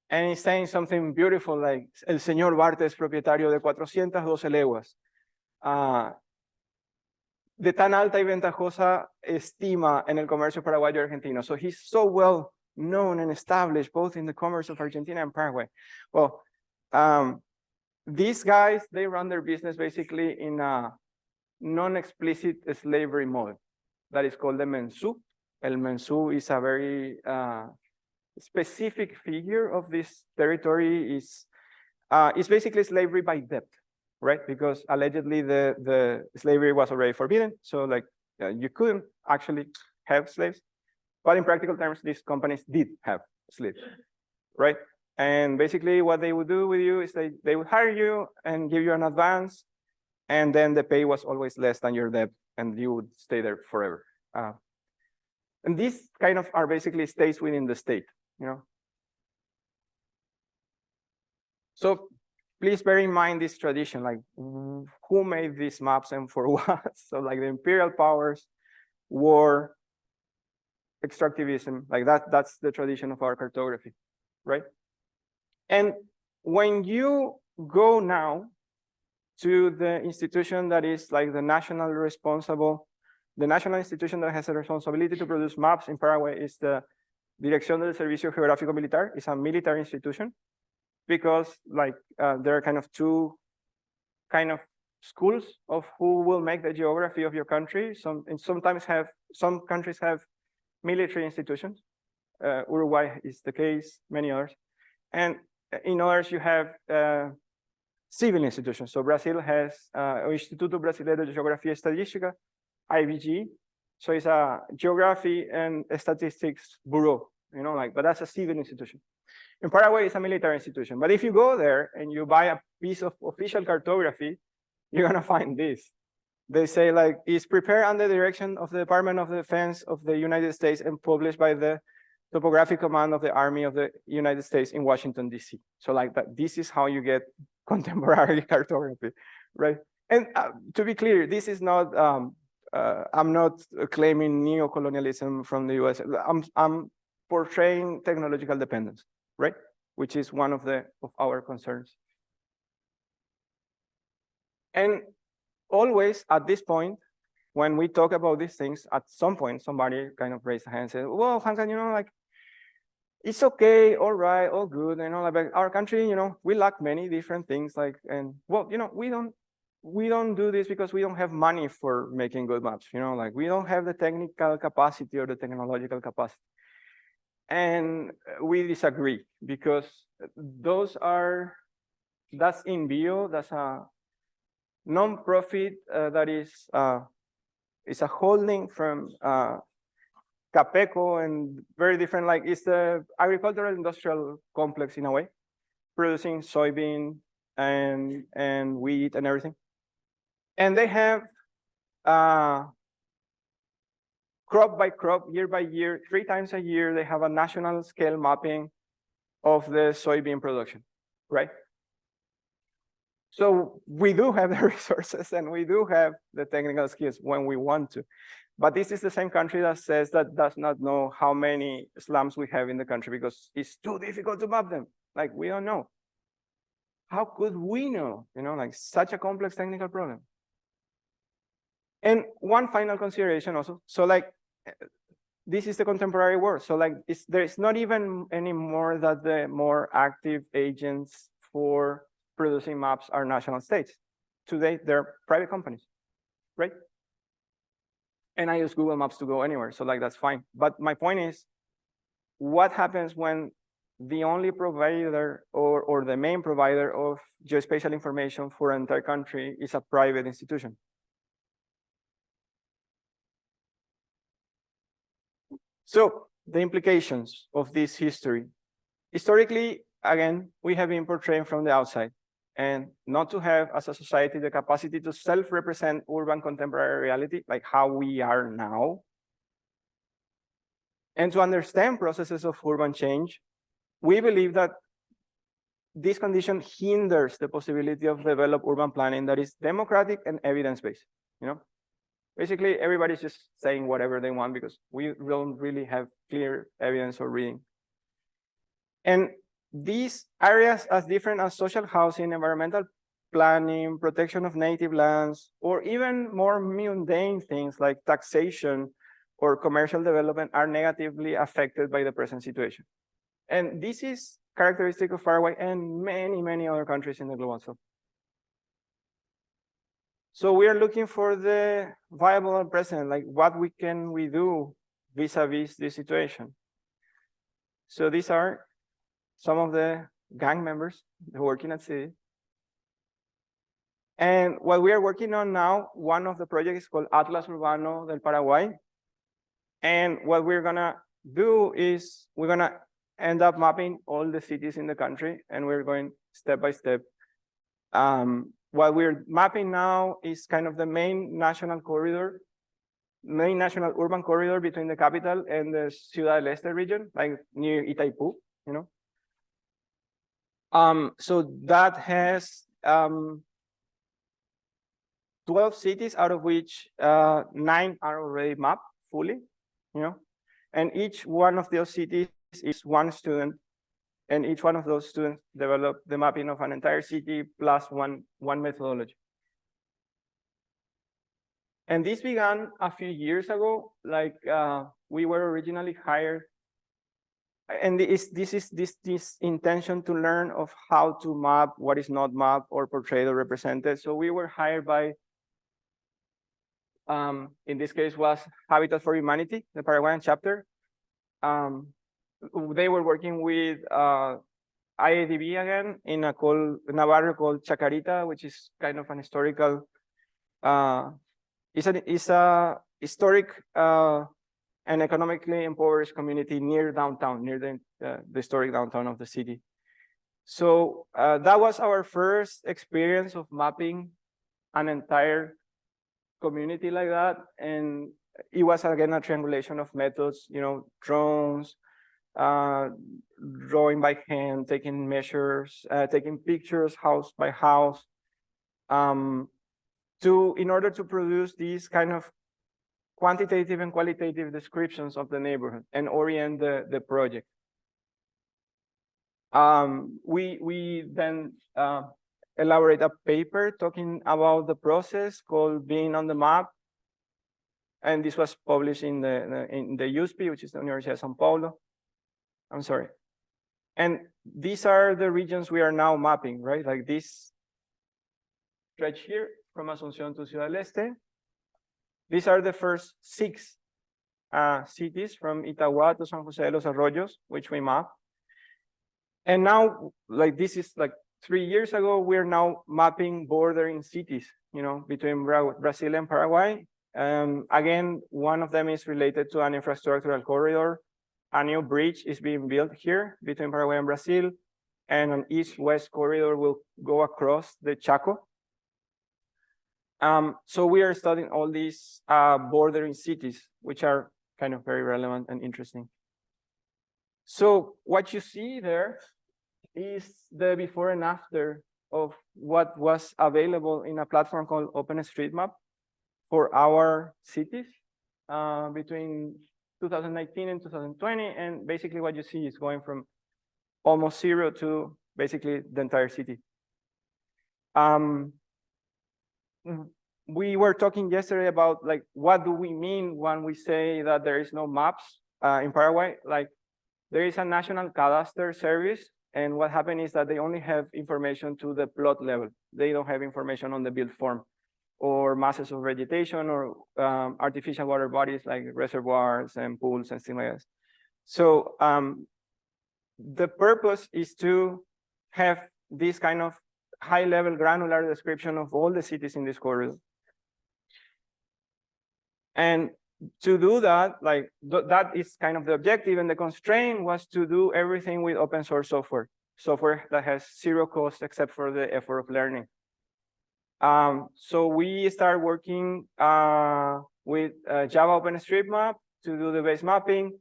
And he's saying something beautiful like, el señor Barte es propietario de 412 leguas. De tan alta y ventajosa estima en el comercio paraguayo argentino. So he's so well known and established both in the commerce of Argentina and Paraguay. Well, these guys, they run their business basically in a non-explicit slavery model that is called the mensú. El mensú is a very specific figure of this territory. It's basically slavery by debt, right? Because allegedly the slavery was already forbidden. So like you couldn't actually have slaves. But in practical terms, these companies did have slaves, right? And basically what they would do with you is they would hire you and give you an advance. And then the pay was always less than your debt and you would stay there forever. And these kind of are basically states within the state, you know? So please bear in mind this tradition, like who made these maps and for what? So like the imperial powers, war, extractivism, like that's the tradition of our cartography, right? And when you go now to the institution that is like the national institution that has a responsibility to produce maps in Paraguay is the Dirección del Servicio Geográfico Militar. It's a military institution because like there are kind of two kind of schools of who will make the geography of your country. Some countries have military institutions. Uruguay is the case, many others. And in others, you have civil institutions. So Brazil has Instituto Brasileiro de Geografia e Estatística, IBG. So it's a geography and statistics bureau, you know, like, but that's a civil institution. In Paraguay, it's a military institution. But if you go there and you buy a piece of official cartography, you're gonna find this. They say like, it's prepared under the direction of the Department of Defense of the United States and published by the Topographic Command of the Army of the United States in Washington, D.C. So like that, this is how you get contemporary cartography, right? And to be clear, this is not, I'm not claiming neo-colonialism from the US. I'm portraying technological dependence, right? Which is one of our concerns. And always at this point, when we talk about these things, at some point, somebody kind of raised a hand and said, well, Hankan, you know, like, it's okay, all right, all good, you know, like our country, you know, we lack many different things, like, and well, you know, we don't do this because we don't have money for making good maps, you know, like we don't have the technical capacity or the technological capacity. And we disagree because that's InVio, that's a non-profit that is a holding from Capeco and very different, like it's the agricultural industrial complex in a way, producing soybean and wheat and everything. And they have crop by crop, year by year, 3 times a year, they have a national scale mapping of the soybean production, right? So we do have the resources and we do have the technical skills when we want to. But this is the same country that says that does not know how many slums we have in the country because it's too difficult to map them. Like, we don't know. How could we know? You know, like such a complex technical problem. And one final consideration also. So like, this is the contemporary world. So like there's not even anymore that the more active agents for producing maps are national states. Today, they're private companies, right? And I use Google Maps to go anywhere, so like that's fine. But my point is, what happens when the only provider or the main provider of geospatial information for an entire country is a private institution? So the implications of this history. Historically, again, we have been portraying from the outside and not to have as a society the capacity to self-represent urban contemporary reality, like how we are now, and to understand processes of urban change. We believe that this condition hinders the possibility of develop urban planning that is democratic and evidence-based. Basically, everybody's just saying whatever they want because we don't really have clear evidence or reading. And these areas, as different as social housing, environmental planning, protection of native lands, or even more mundane things like taxation or commercial development, are negatively affected by the present situation. And this is characteristic of Paraguay and many, many other countries in the global south. So we are looking for the viable and present, like what can we do vis-a-vis this situation. So these are some of the gang members working at CIDi. And what we are working on now, one of the projects is called Atlas Urbano del Paraguay. And what we're gonna do is we're gonna end up mapping all the cities in the country, and we're going step by step. What we're mapping now is kind of the main national corridor, main national urban corridor between the capital and the Ciudad del Este region, like near Itaipú, So that has 12 cities, out of which 9 are already mapped fully, and each one of those cities is one student, and each one of those students develop the mapping of an entire city plus one methodology. And this began a few years ago. Like we were originally hired, and this intention to learn of how to map what is not mapped or portrayed or represented. So we were hired by, in this case was Habitat for Humanity, the Paraguayan chapter. They were working with IADB again in a barrio called Chacarita, which is kind of an historical, it's a historic and economically impoverished community near downtown, near the historic downtown of the city. So that was our first experience of mapping an entire community like that. And it was again a triangulation of methods, drones, drawing by hand, taking measures, taking pictures house by house, in order to produce these kind of quantitative and qualitative descriptions of the neighborhood and orient the project. We then elaborate a paper talking about the process called Being on the Map, and this was published in the USP, which is the Universidad of São Paulo. I'm sorry. And these are the regions we are now mapping, right? Like this stretch here from Asunción to Ciudad del Este. These are the first 6 cities from Itagua to San José de los Arroyos, which we map. And now, like this is like 3 years ago, we're now mapping bordering cities, between Brazil and Paraguay. Again, one of them is related to an infrastructural corridor. A new bridge is being built here between Paraguay and Brazil, and an east-west corridor will go across the Chaco. So we are studying all these bordering cities, which are kind of very relevant and interesting. So what you see there is the before and after of what was available in a platform called OpenStreetMap for our cities between 2019 and 2020. And basically what you see is going from almost 0 to basically the entire city. we were talking yesterday about like, what do we mean when we say that there is no maps in Paraguay? Like, there is a national cadastre service, and what happened is that they only have information to the plot level. They don't have information on the built form or masses of vegetation or artificial water bodies like reservoirs and pools and things like that. So the purpose is to have this kind of high-level granular description of all the cities in this corridor. And to do that, like that is kind of the objective, and the constraint was to do everything with open source software that has zero cost except for the effort of learning. So we start working with Java OpenStreetMap to do the base mapping,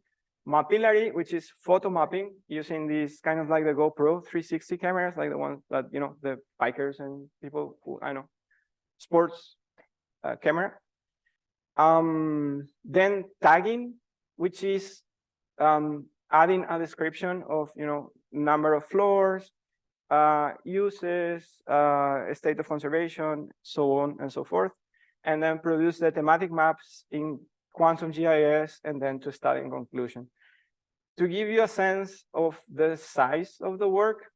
Mapillary, which is photo mapping using this kind of like the GoPro 360 cameras, like the ones that, you know, the bikers and people who, I know, sports camera. Then tagging, which is adding a description of, you know, number of floors, uses, state of conservation, so on and so forth, and then produce the thematic maps in Quantum GIS, and then to start in conclusion. To give you a sense of the size of the work,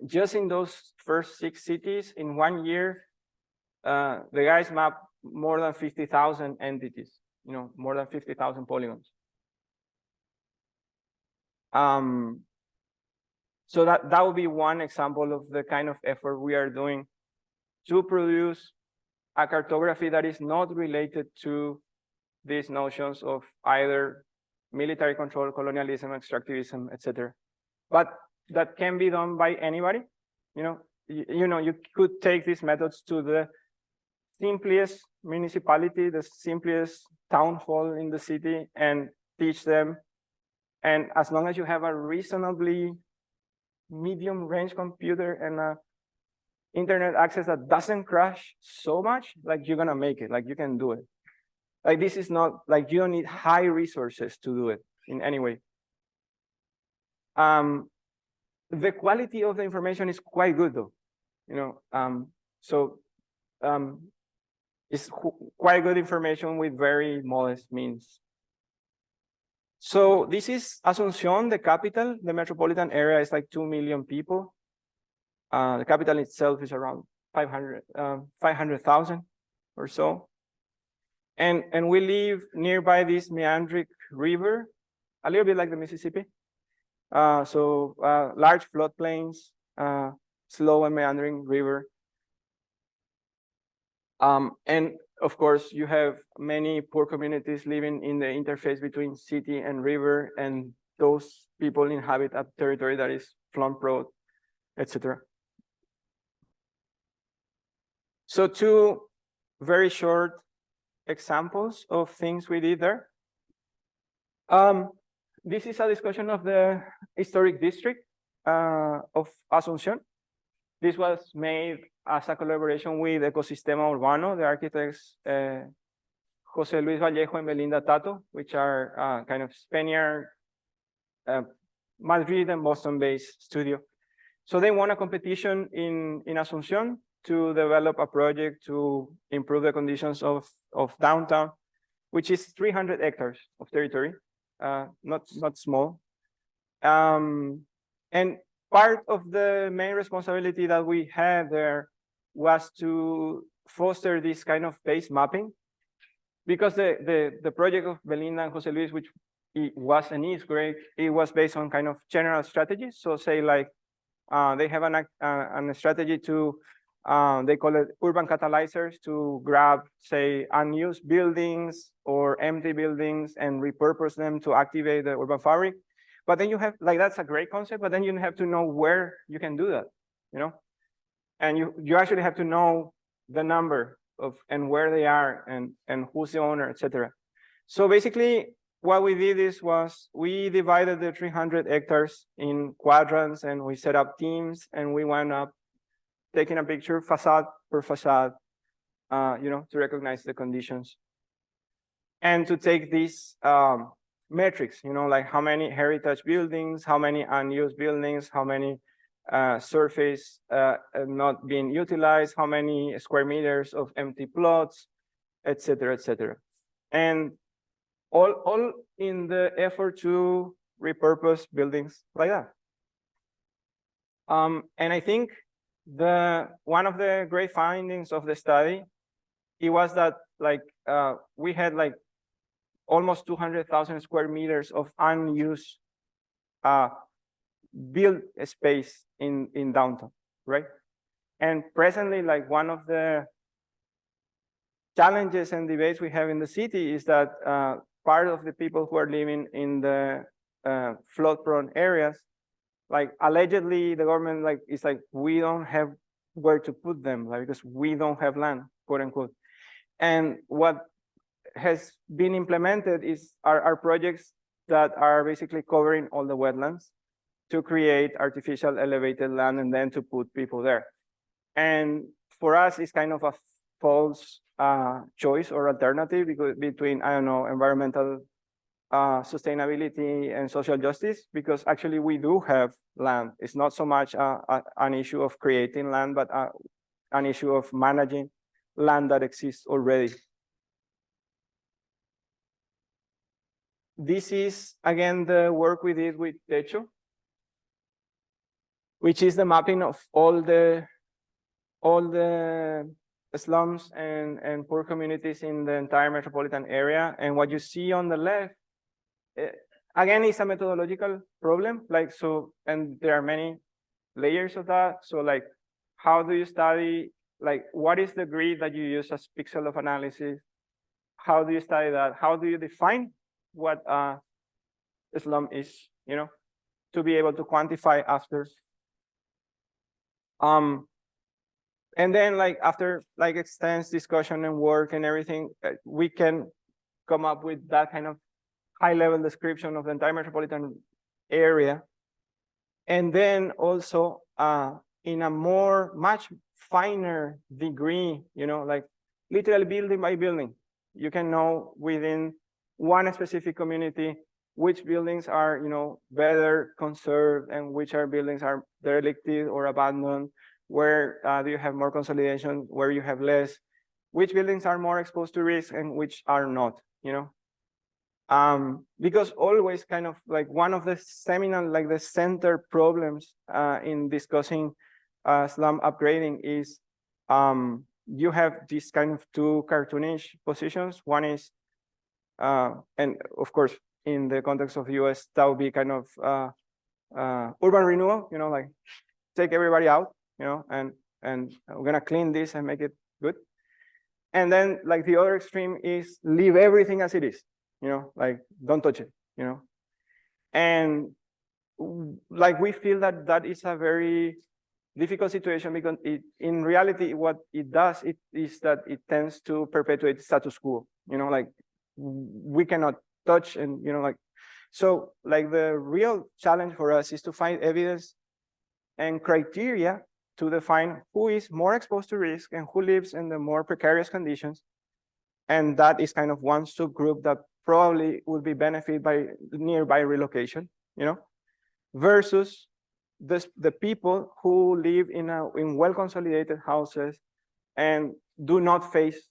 just in those first 6 cities in 1 year, the guys mapped more than 50,000 entities, you know, more than 50,000 polygons. So that would be one example of the kind of effort we are doing to produce a cartography that is not related to these notions of either military control, colonialism, extractivism, etc. But that can be done by anybody. You know, you could take these methods to the simplest municipality, the simplest town hall in the city, and teach them. And as long as you have a reasonably medium range computer and a internet access that doesn't crash so much, like you're gonna make it, like you can do it. Like this is not, like you don't need high resources to do it in any way. The quality of the information is quite good though, you know, it's quite good information with very modest means. So this is Asunción, the capital. The metropolitan area is like 2 million people. The capital itself is around 500,000 or so. And we live nearby this meandric river, a little bit like the Mississippi. Large floodplains, slow and meandering river. And of course, you have many poor communities living in the interface between city and river, and those people inhabit a territory that is flood-prone, etc. So 2 very short examples of things we did there. This is a discussion of the historic district of Asunción. This was made as a collaboration with Ecosistema Urbano, the architects José Luis Vallejo and Belinda Tato, which are kind of Spaniard, Madrid and Boston-based studio. So they won a competition in Asunción to develop a project to improve the conditions of downtown, which is 300 hectares of territory, not small. And part of the main responsibility that we had there was to foster this kind of base mapping, because the project of Belinda and Jose Luis, which it was and is great, it was based on kind of general strategies. So say like they have a strategy to they call it urban catalyzers, to grab, say, unused buildings or empty buildings and repurpose them to activate the urban fabric. But then you have, like, that's a great concept, but then you have to know where you can do that, you know? And you actually have to know the number of and where they are and who's the owner, etc. So basically what we did was we divided the 300 hectares in quadrants, and we set up teams, and we went up taking a picture facade per facade, you know, to recognize the conditions. And to take these metrics, you know, like how many heritage buildings, how many unused buildings, how many surface not being utilized, how many square meters of empty plots, et cetera, and all in the effort to repurpose buildings like that. And I think one of the great findings of the study, it was that like we had like almost 200,000 square meters of unused built space in downtown, right? And presently, like one of the challenges and debates we have in the city is that part of the people who are living in the flood-prone areas, like allegedly the government like is like, we don't have where to put them, like, because we don't have land, quote unquote. And what has been implemented are projects that are basically covering all the wetlands to create artificial elevated land and then to put people there. And for us, it's kind of a false choice or alternative between, I don't know, environmental sustainability and social justice, because actually we do have land. It's not so much an issue of creating land, but an issue of managing land that exists already. This is, again, the work we did with Techo, which is the mapping of all the slums and poor communities in the entire metropolitan area. And what you see on the left, again, is a methodological problem. Like, so, and there are many layers of that. So like, how do you study, like, what is the grid that you use as pixel of analysis? How do you study that? How do you define what a slum is, you know, to be able to quantify after? And then like after like extensive discussion and work and everything, we can come up with that kind of high-level description of the entire metropolitan area. And then also in a much finer degree, you know, like literally building by building, you can know within one specific community which buildings are, you know, better conserved and which buildings are derelicted or abandoned, where do you have more consolidation, where you have less, which buildings are more exposed to risk and which are not, you know. Because always kind of like one of the seminal, like the center problems in discussing slum upgrading is you have this kind of two cartoonish positions. One is, and of course, in the context of the US, that would be kind of urban renewal, you know, like take everybody out, you know, and we're gonna clean this and make it good. And then like the other extreme is leave everything as it is, you know, like don't touch it, you know. And like we feel that that is a very difficult situation, because in reality, what it does is that it tends to perpetuate status quo, you know, like we cannot touch, and you know, like, so like the real challenge for us is to find evidence and criteria to define who is more exposed to risk and who lives in the more precarious conditions. And that is kind of one subgroup that probably would be benefited by nearby relocation, you know, versus the people who live in well-consolidated houses and do not face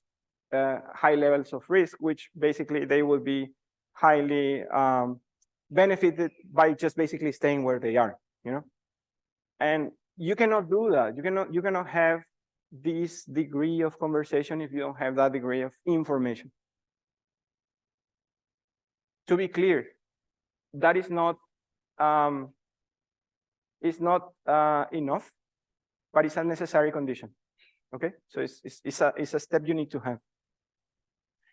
high levels of risk, which basically they will be highly benefited by just basically staying where they are, you know. And you cannot do that. You cannot have this degree of conversation if you don't have that degree of information. To be clear, that is not enough, but it's a necessary condition. Okay, so it's a step you need to have.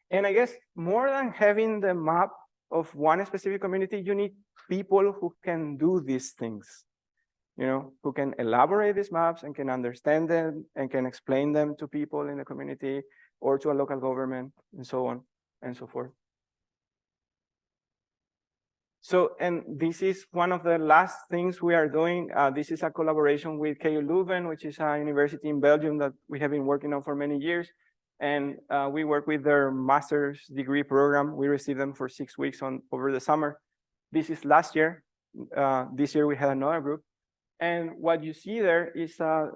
And I guess more than having the map of one specific community, you need people who can do these things, you know, who can elaborate these maps and can understand them and can explain them to people in the community or to a local government and so on and so forth. So, and this is one of the last things we are doing. This is a collaboration with KU Leuven, which is a university in Belgium that we have been working on for many years. And we work with their master's degree program. We received them for 6 weeks over the summer. This is last year. This year we had another group. And what you see there is a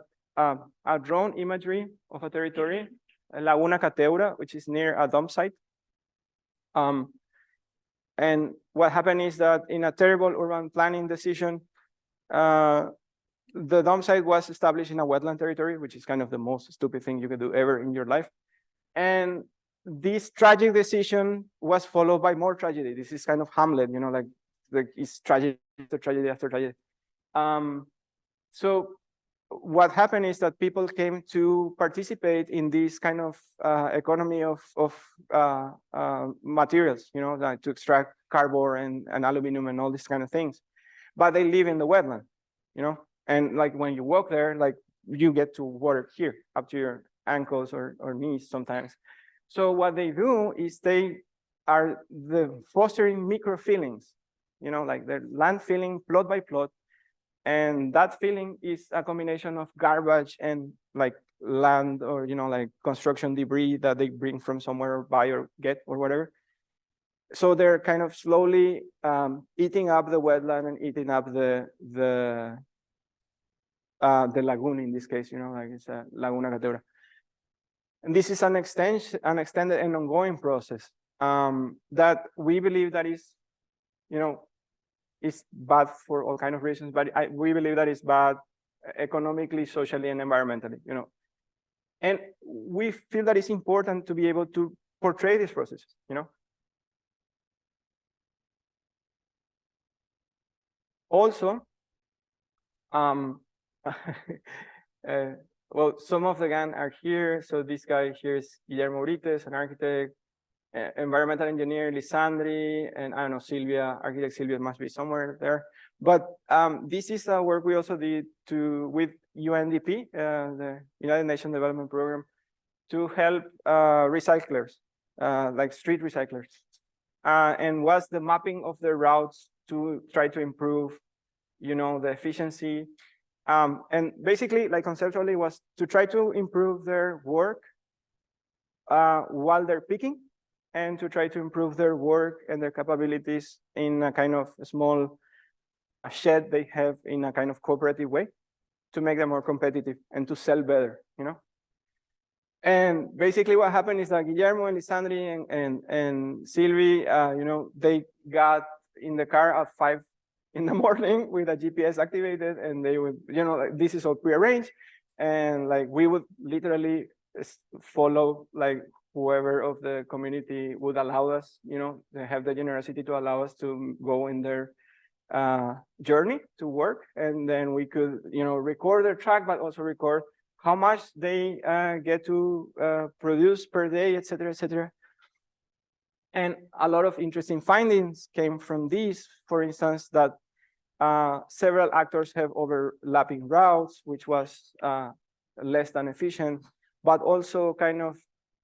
drone imagery of a territory, Laguna Cateura, which is near a dump site. And what happened is that in a terrible urban planning decision, the dump site was established in a wetland territory, which is kind of the most stupid thing you could do ever in your life. And this tragic decision was followed by more tragedy. This is kind of Hamlet, you know, like it's tragedy after tragedy after tragedy. So what happened is that people came to participate in this kind of economy of materials, you know, like to extract cardboard and aluminum and all these kind of things. But they live in the wetland, you know, and like when you walk there, like you get to water here up to your ankles or knees sometimes. So what they do is they are fostering micro fillings, you know, like they're land filling plot by plot. And that filling is a combination of garbage and like land or, you know, like construction debris that they bring from somewhere or buy or get or whatever. So they're kind of slowly eating up the wetland and eating up the lagoon in this case, you know, like it's a Laguna Cateura. And this is an extended and ongoing process that we believe that is, you know, is bad for all kinds of reasons, but we believe that it's bad economically, socially, and environmentally, you know. And we feel that it's important to be able to portray these processes, you know. Also, well, some of the gang are here. So this guy here is Guillermo Brites, an architect, environmental engineer Lisandri, and I don't know, Silvia, architect Silvia must be somewhere there. But this is a work we also did with UNDP, the United Nations Development Program, to help recyclers, like street recyclers, and was the mapping of the routes to try to improve, you know, the efficiency. And basically, like conceptually, was to try to improve their work while they're picking, and to try to improve their work and their capabilities in a kind of small shed they have in a kind of cooperative way to make them more competitive and to sell better, you know. And basically what happened is that Guillermo and Lisandri and Sylvie, you know, they got in the car at 5 in the morning with a GPS activated, and they would, you know, like, this is all prearranged, and like we would literally follow like whoever of the community would allow us, you know, they have the generosity to allow us to go in their journey to work. And then we could, you know, record their track, but also record how much they get to produce per day, et cetera, et cetera. And a lot of interesting findings came from these. For instance, that several actors have overlapping routes, which was less than efficient, but also kind of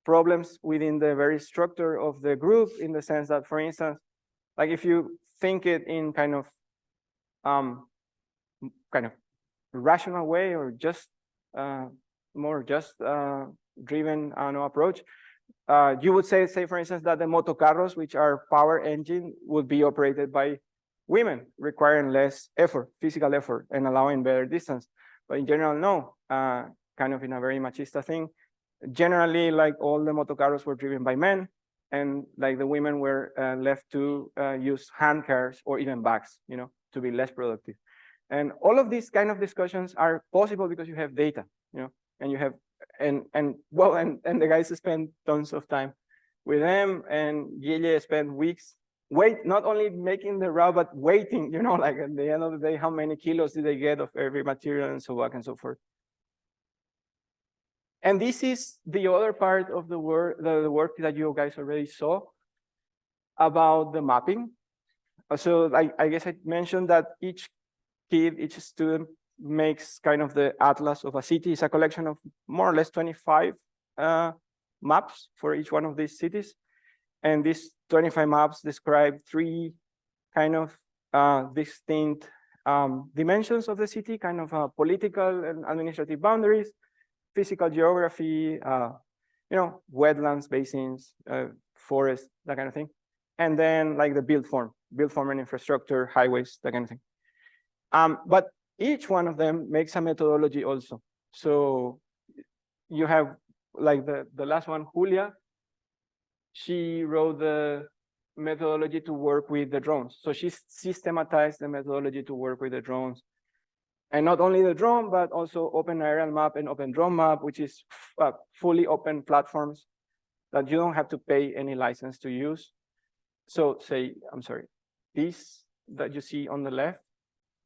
problems within the very structure of the group, in the sense that, for instance, like if you think it in kind of rational way, or just more just driven approach, you would say for instance that the motocarros, which are power engine, would be operated by women, requiring less effort, physical effort, and allowing better distance. But in general, no, kind of in a very machista thing. Generally, like all the motocarros were driven by men, and like the women were left to use hand cars or even bags, you know, to be less productive. And all of these kind of discussions are possible because you have data, you know, and you have, and the guys spend tons of time with them, and Guille spent weeks not only making the route, but waiting, you know, like at the end of the day, how many kilos did they get of every material and so on and so forth. And this is the other part of the work that you guys already saw about the mapping. So I guess I mentioned that each student makes kind of the atlas of a city. It's a collection of more or less 25 maps for each one of these cities. And these 25 maps describe 3 kind of distinct dimensions of the city, kind of political and administrative boundaries, physical geography, you know, wetlands, basins, forests, that kind of thing. And then like the built form and infrastructure, highways, that kind of thing. But each one of them makes a methodology also. So you have like the last one, Julia, she wrote the methodology to work with the drones. So she systematized the methodology to work with the drones. And not only the drone, but also Open Aerial Map and Open Drone Map, which is fully open platforms that you don't have to pay any license to use. So say, I'm sorry, this that you see on the left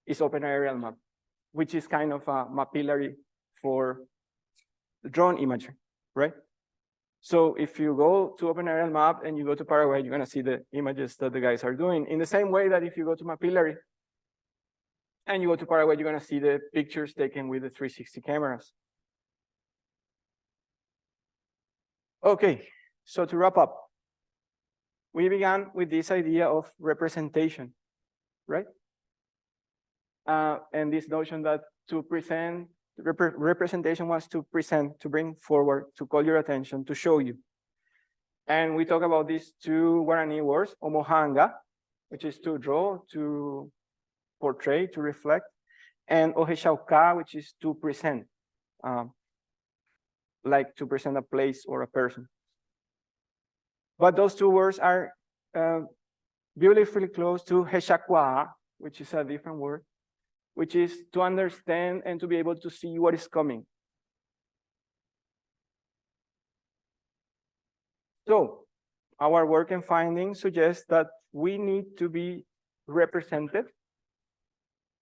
is Open Aerial Map, which is kind of a mapillary for drone imagery, right? So if you go to Open Aerial Map and you go to Paraguay, you're gonna see the images that the guys are doing. In the same way that if you go to Mapillary and you go to Paraguay, you're gonna see the pictures taken with the 360 cameras. Okay, so to wrap up, we began with this idea of representation, right? And this notion that to present, representation was to present, to bring forward, to call your attention, to show you. And we talk about these two Guarani words, omohanga, which is to draw, to portray, to reflect, and oheshauka, which is to present, like to present a place or a person. But those two words are beautifully close to heshakwa, which is a different word, which is to understand and to be able to see what is coming. So our work and findings suggest that we need to be represented,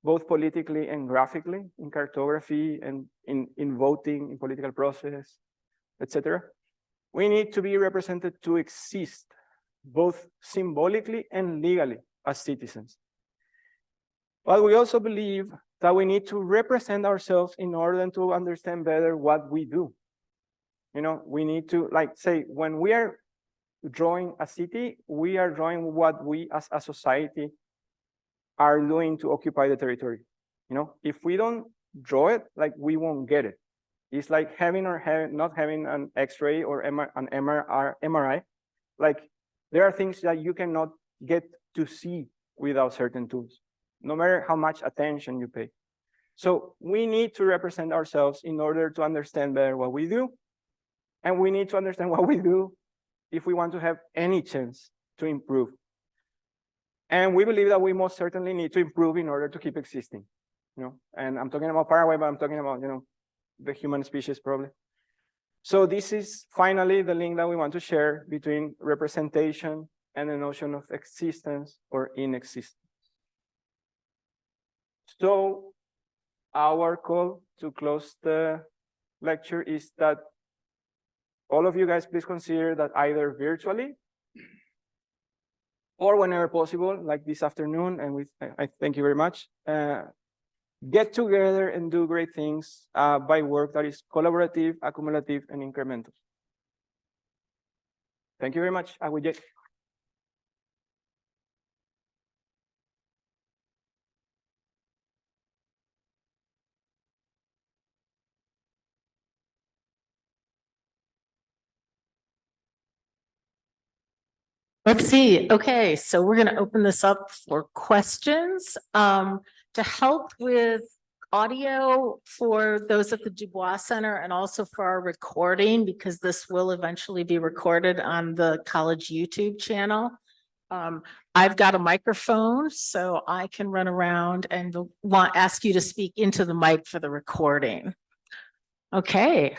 both politically and graphically, in cartography and in voting, in political process, etc. We need to be represented to exist, both symbolically and legally as citizens. But we also believe that we need to represent ourselves in order to understand better what we do. You know, we need to, like, say, when we are drawing a city, we are drawing what we as a society are doing to occupy the territory. You know, if we don't draw it, like, we won't get it. It's like having or not having an X-ray or an MRI. Like, there are things that you cannot get to see without certain tools, no matter how much attention you pay. So we need to represent ourselves in order to understand better what we do. And we need to understand what we do if we want to have any chance to improve. And we believe that we most certainly need to improve in order to keep existing. You know, and I'm talking about Paraguay, but I'm talking about, you know, the human species probably. So this is finally the link that we want to share between representation and the notion of existence or inexistence. So our call to close the lecture is that all of you guys please consider that either virtually or whenever possible, like this afternoon, and I thank you very much, get together and do great things by work that is collaborative, accumulative, and incremental. Thank you very much. I will just. Let's see. Okay, so we're going to open this up for questions. To help with audio for those at the Dubois Center and also for our recording, because this will eventually be recorded on the college YouTube channel. I've got a microphone, so I can run around and ask you to speak into the mic for the recording. Okay,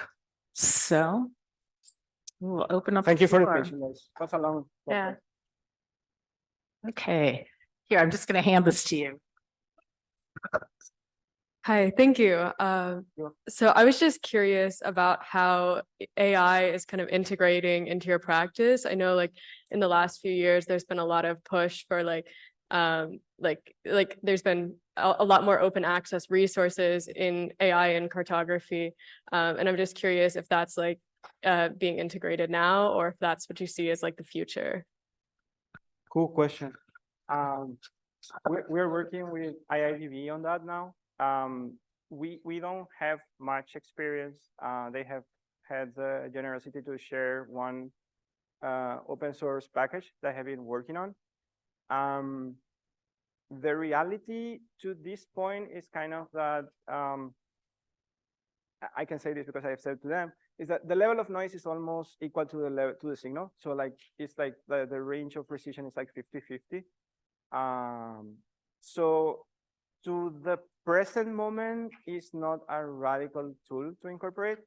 so we'll open up. Thank you for the floor. patience, guys. Pass along. Yeah. Okay, here, I'm just going to hand this to you. Hi, thank you. So I was just curious about how AI is kind of integrating into your practice. I know, like, in the last few years, there's been a lot of push for like there's been a lot more open access resources in AI and cartography. And I'm just curious if that's like being integrated now, or if that's what you see as like the future. Cool question. We're working with IIDB on that now. We don't have much experience. They have had the generosity to share one open source package that I have been working on. the reality to this point is kind of that, I can say this because I've said to them, is that the level of noise is almost equal to the level to the signal. So like it's like the range of precision is like 50-50. So to the present moment is not a radical tool to incorporate,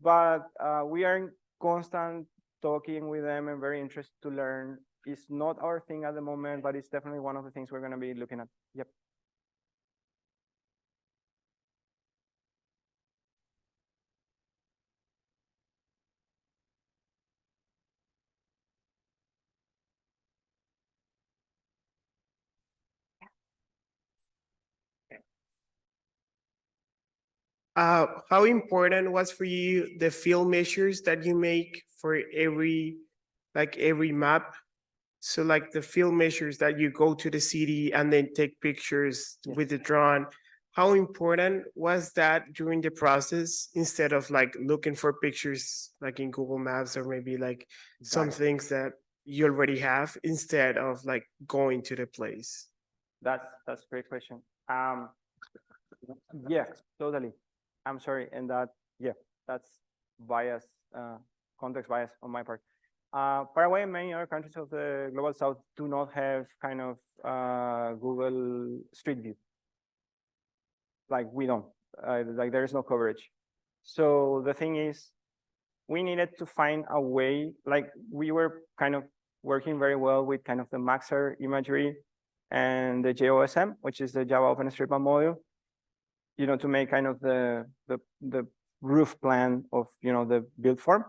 but we are in constant talking with them and very interested to learn. It's not our thing at the moment, but it's definitely one of the things we're going to be looking at. Yep. How important was for you the field measures that you make for every map? So like the field measures that you go to the city and then take pictures with the drone. How important was that during the process instead of like looking for pictures like in Google Maps or maybe like some things that you already have instead of like going to the place? That's a great question. Yeah, totally. I'm sorry, and that's bias, context bias on my part. Paraguay and many other countries of the global south do not have kind of Google Street View. Like we don't, like there is no coverage. So the thing is, we needed to find a way, like we were kind of working very well with kind of the Maxar imagery and the JOSM, which is the Java OpenStreetMap module, you know, to make kind of the roof plan of, you know, the build form.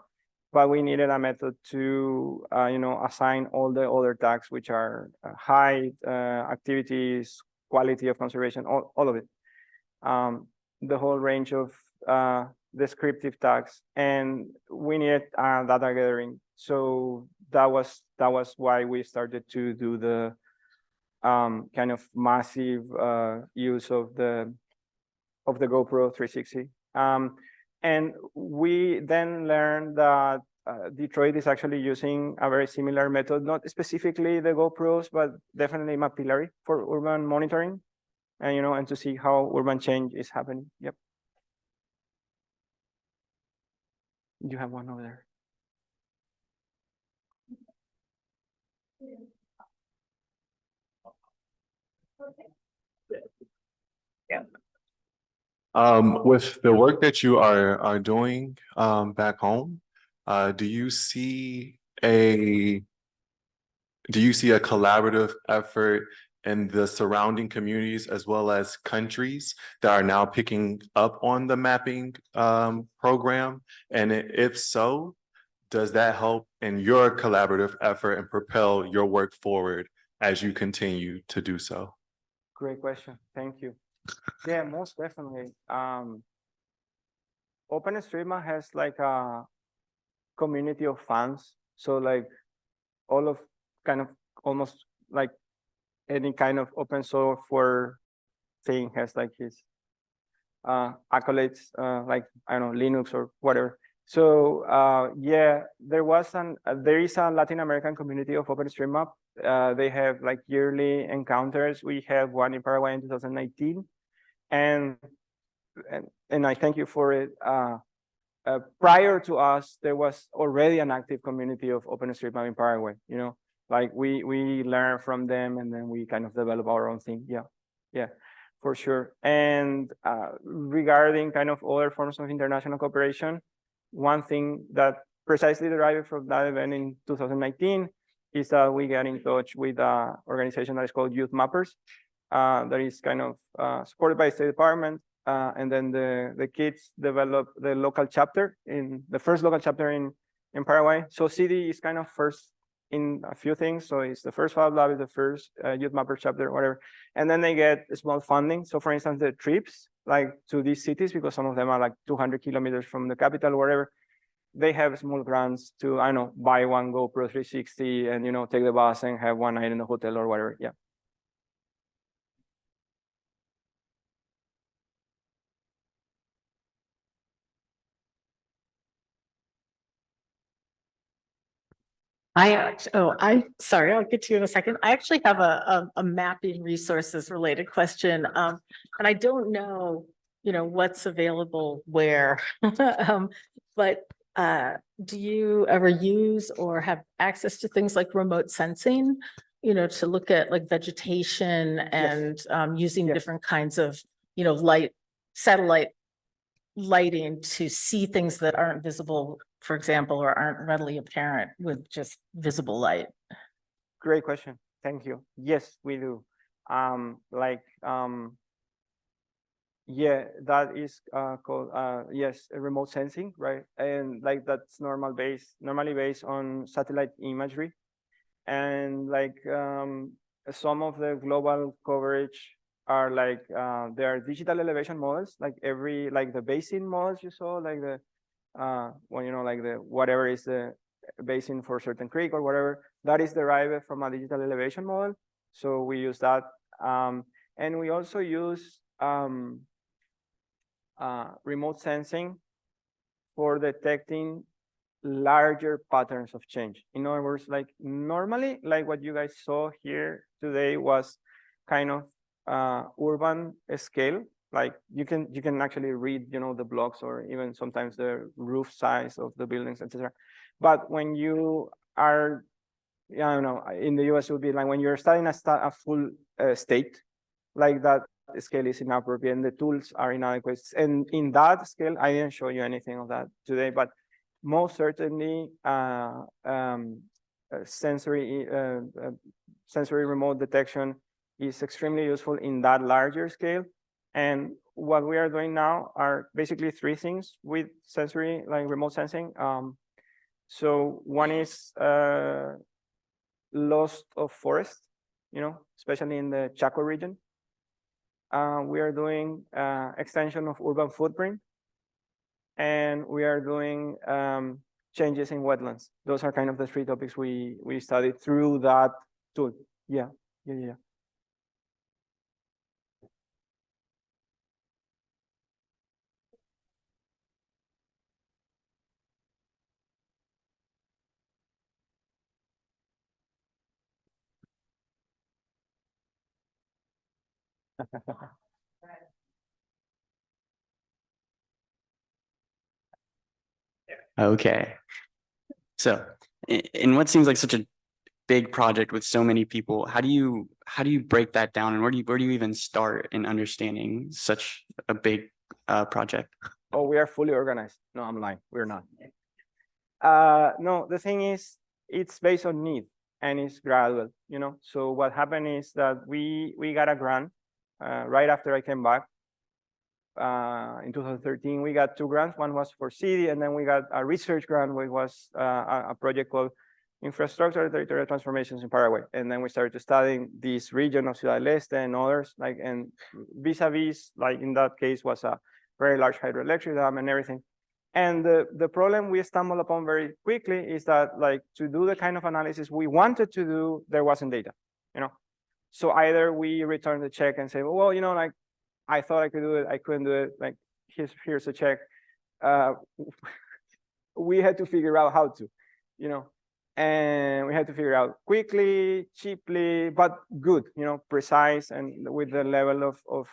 But we needed a method to, you know, assign all the other tags, which are height, activities, quality of conservation, all of it. The whole range of descriptive tags, and we needed data gathering. So that was why we started to do the kind of massive use of the GoPro 360. And we then learned that Detroit is actually using a very similar method, not specifically the GoPros, but definitely Mapillary for urban monitoring, and you know, and to see how urban change is happening. Yep. You have one over there. With the work that you are doing back home, do you see a collaborative effort in the surrounding communities as well as countries that are now picking up on the mapping program? And if so, does that help in your collaborative effort and propel your work forward as you continue to do so? Great question. Thank you. Yeah, most definitely. OpenStreetMap has like a community of fans. So like all of kind of almost like any kind of open source for thing has like his accolades, like I don't know, Linux or whatever. So yeah, there is a Latin American community of OpenStreetMap. They have like yearly encounters. We have one in Paraguay in 2019, and I thank you for it. Prior to us, there was already an active community of OpenStreetMap in Paraguay. You know, like we learn from them, and then we kind of develop our own thing. Yeah, for sure. And regarding kind of other forms of international cooperation, one thing that precisely derived from that event in 2019 is that we get in touch with an organization that is called Youth Mappers, that is kind of supported by the State Department. And then the kids develop the local chapter, in the first local chapter in Paraguay. So CIDi is kind of first in a few things. So it's the first Fab Lab, is the first Youth Mapper chapter, whatever. And then they get small funding. So for instance, the trips like to these cities, because some of them are like 200 kilometers from the capital, whatever, they have small grants to, I don't know, buy one GoPro 360 and, you know, take the bus and have one night in the hotel or whatever. Yeah. Sorry, I'll get to you in a second. I actually have a mapping resources related question. And I don't know, what's available where. But do you ever use or have access to things like remote sensing, to look at like vegetation and using Yes. different kinds of, satellite lighting to see things that aren't visible, for example, or aren't readily apparent with just visible light? Great question. Thank you. Yes, we do. Yeah, that is called yes, remote sensing, right? And like that's normally based on satellite imagery, and like some of the global coverage are like there are digital elevation models, like the basin models you saw, like the well, like the whatever is the basin for certain creek or whatever, that is derived from a digital elevation model. So we use that, and we also use remote sensing for detecting larger patterns of change. In other words, like normally, like what you guys saw here today was kind of urban scale. Like you can actually read, the blocks or even sometimes the roof size of the buildings, etc. But when you are, I don't know, in the US it would be like when you're studying a full state, like that scale is inappropriate and the tools are inadequate. And in that scale, I didn't show you anything of that today, but most certainly sensory remote detection is extremely useful in that larger scale. And what we are doing now are basically three things with sensory, like remote sensing. So one is loss of forest, especially in the Chaco region. We are doing extension of urban footprint, and we are doing changes in wetlands. Those are kind of the three topics we studied through that tool. Yeah. Okay. So in what seems like such a big project with so many people, how do you break that down, and where do you even start in understanding such a big project? Oh, we are fully organized. No, I'm lying. We're not. No, the thing is, it's based on need and it's gradual, So what happened is that we got a grant right after I came back. In 2013, we got two grants. One was for CIDi, and then we got a research grant, which was a project called Infrastructure Territorial Transformations in Paraguay. And then we started studying this region of Ciudad del Este and others, like, and vis-a-vis, like in that case, was a very large hydroelectric dam and everything. And the problem we stumbled upon very quickly is that, like, to do the kind of analysis we wanted to do, there wasn't data, So either we return the check and say, well, like, I thought I could do it, I couldn't do it, like, here's a check. We had to figure out how to, and we had to figure out quickly, cheaply, but good, precise, and with the level of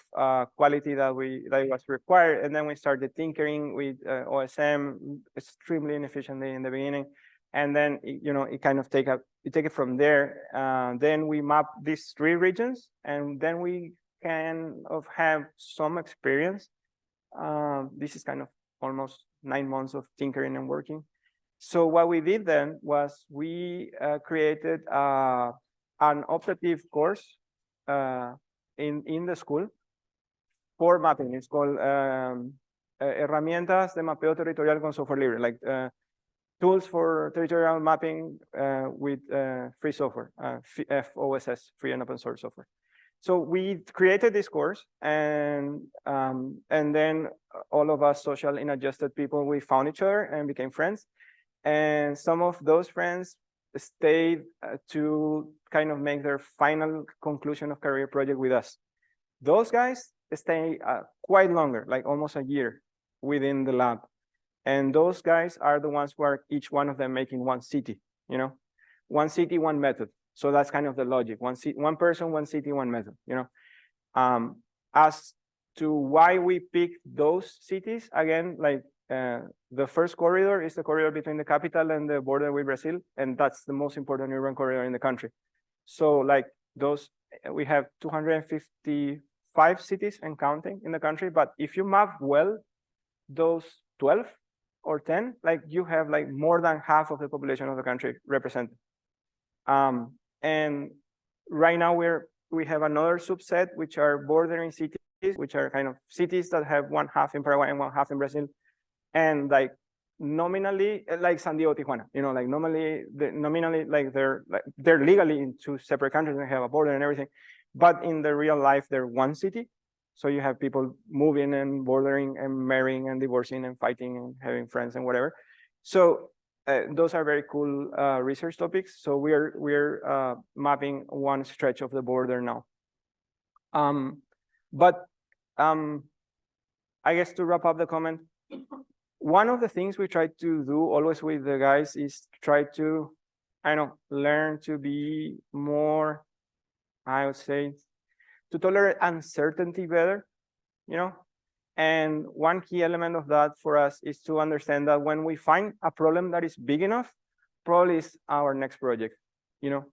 quality that was required. And then we started tinkering with OSM extremely inefficiently in the beginning, and then it kind of take it from there. Then we map these three regions, and then we kind of have some experience. This is kind of almost 9 months of tinkering and working. So what we did then was we created an optative course in the school for mapping. It's called Herramientas de Mapeo Territorial con Software Libre, like tools for territorial mapping with free software, FOSS, free and open source software. So we created this course, and then all of us social inadjusted people, we found each other and became friends. And some of those friends stayed to kind of make their final conclusion of career project with us. Those guys stay quite longer, like almost a year within the lab. And those guys are the ones who are each one of them making one city, one city, one method. So that's kind of the logic. One person, one city, one method, you know. As to why we pick those cities, again, like the first corridor is the corridor between the capital and the border with Brazil, and that's the most important urban corridor in the country. So like those, we have 255 cities and counting in the country, but if you map well, those 12 or 10, like you have like more than half of the population of the country represented. And right now we have another subset, which are bordering cities, which are kind of cities that have one half in Paraguay and one half in Brazil. And like nominally, like San Diego, Tijuana, you know, like nominally, like they're legally in two separate countries and have a border and everything. But in the real life, they're one city. So you have people moving and bordering and marrying and divorcing and fighting and having friends and whatever. So those are very cool research topics. So we're mapping one stretch of the border now. But I guess to wrap up the comment, one of the things we try to do always with the guys is try to, I don't know, learn to be more, I would say, to tolerate uncertainty better, you know? And one key element of that for us is to understand that when we find a problem that is big enough, probably is our next project, you know?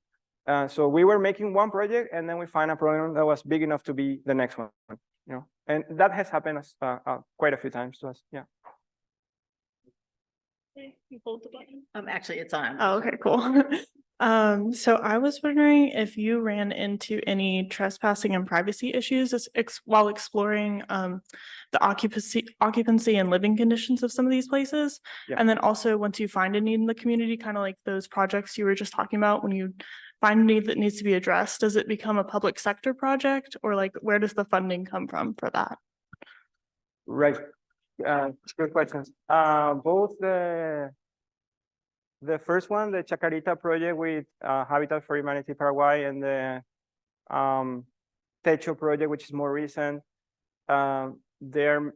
So we were making one project and then we find a problem that was big enough to be the next one, you know? And that has happened quite a few times to us, yeah. You hold the button. Actually, it's on. Oh, okay, cool. So I was wondering if you ran into any trespassing and privacy issues while exploring the occupancy and living conditions of some of these places. Yeah. And then also once you find a need in the community, kind of like those projects you were just talking about, when you find a need that needs to be addressed, does it become a public sector project, or like where does the funding come from for that? Right. Good questions. Both the first one, the Chacarita project with Habitat for Humanity Paraguay, and the Techo project, which is more recent, they're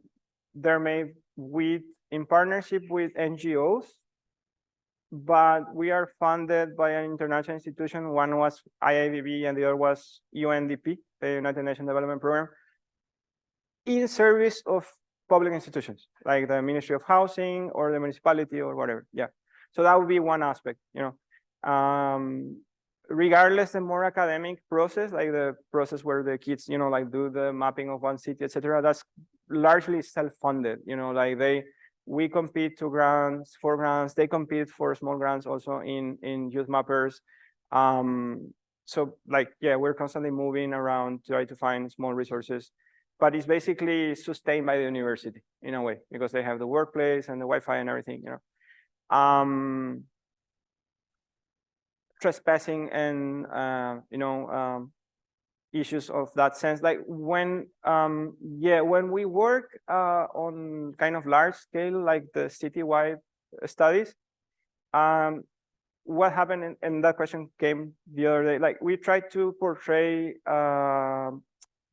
made in partnership with NGOs, but we are funded by an international institution. One was IIDB and the other was UNDP, the United Nations Development Program, in service of public institutions like the Ministry of Housing or the municipality or whatever. Yeah. So that would be one aspect, you know. Regardless, the more academic process, like the process where the kids, you know, like do the mapping of one city, etc., that's largely self-funded, you know, like we compete for grants, they compete for small grants also in youth mappers. So like, yeah, we're constantly moving around to try to find small resources. But it's basically sustained by the university in a way, because they have the workplace and the Wi-Fi and everything, you know. Trespassing and, you know, issues of that sense. Like when we work on kind of large scale, like the citywide studies, what happened, and that question came the other day, like we tried to portray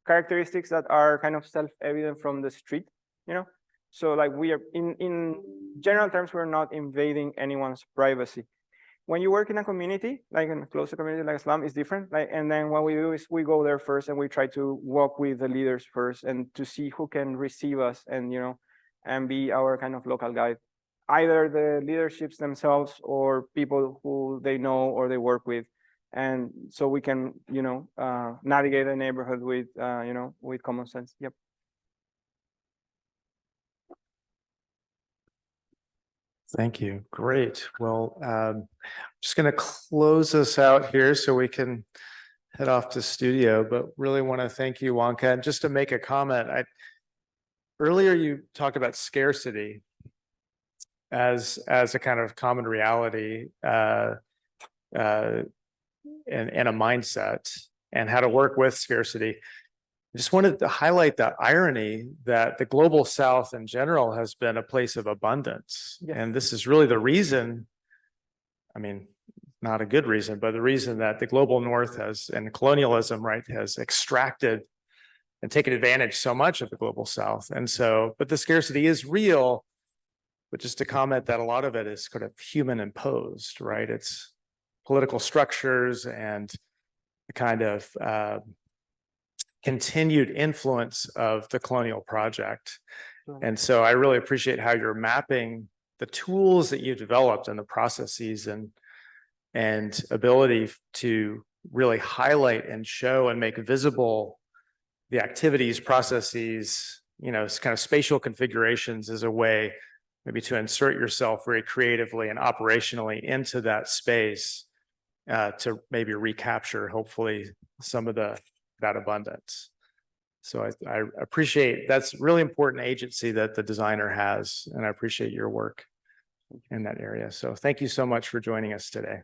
characteristics that are kind of self-evident from the street, you know? So like we are, in general terms, we're not invading anyone's privacy. When you work in a community, like in a closer community like a slum, it's different. Like, and then what we do is we go there first and we try to walk with the leaders first and to see who can receive us and, you know, and be our kind of local guide. Either the leaderships themselves or people who they know or they work with. And so we can, you know, navigate the neighborhood with, you know, with common sense. Yep. Thank you. Great. Well, just going to close us out here so we can head off to studio, but really want to thank you, Juanca. And just to make a comment, earlier you talked about scarcity as a kind of common reality and a mindset and how to work with scarcity. I just wanted to highlight the irony that the global South in general has been a place of abundance. Yeah. And this is really the reason, I mean, not a good reason, but the reason that the global North has, and colonialism, right, has extracted and taken advantage so much of the global South. And so, but the scarcity is real, but just to comment that a lot of it is kind of human imposed, right? It's political structures and the kind of continued influence of the colonial project. And so I really appreciate how you're mapping the tools that you developed and the processes and ability to really highlight and show and make visible the activities, processes, you know, kind of spatial configurations as a way maybe to insert yourself very creatively and operationally into that space to maybe recapture, hopefully, some of that abundance. So I appreciate, that's really important agency that the designer has, and I appreciate your work in that area. So thank you so much for joining us today.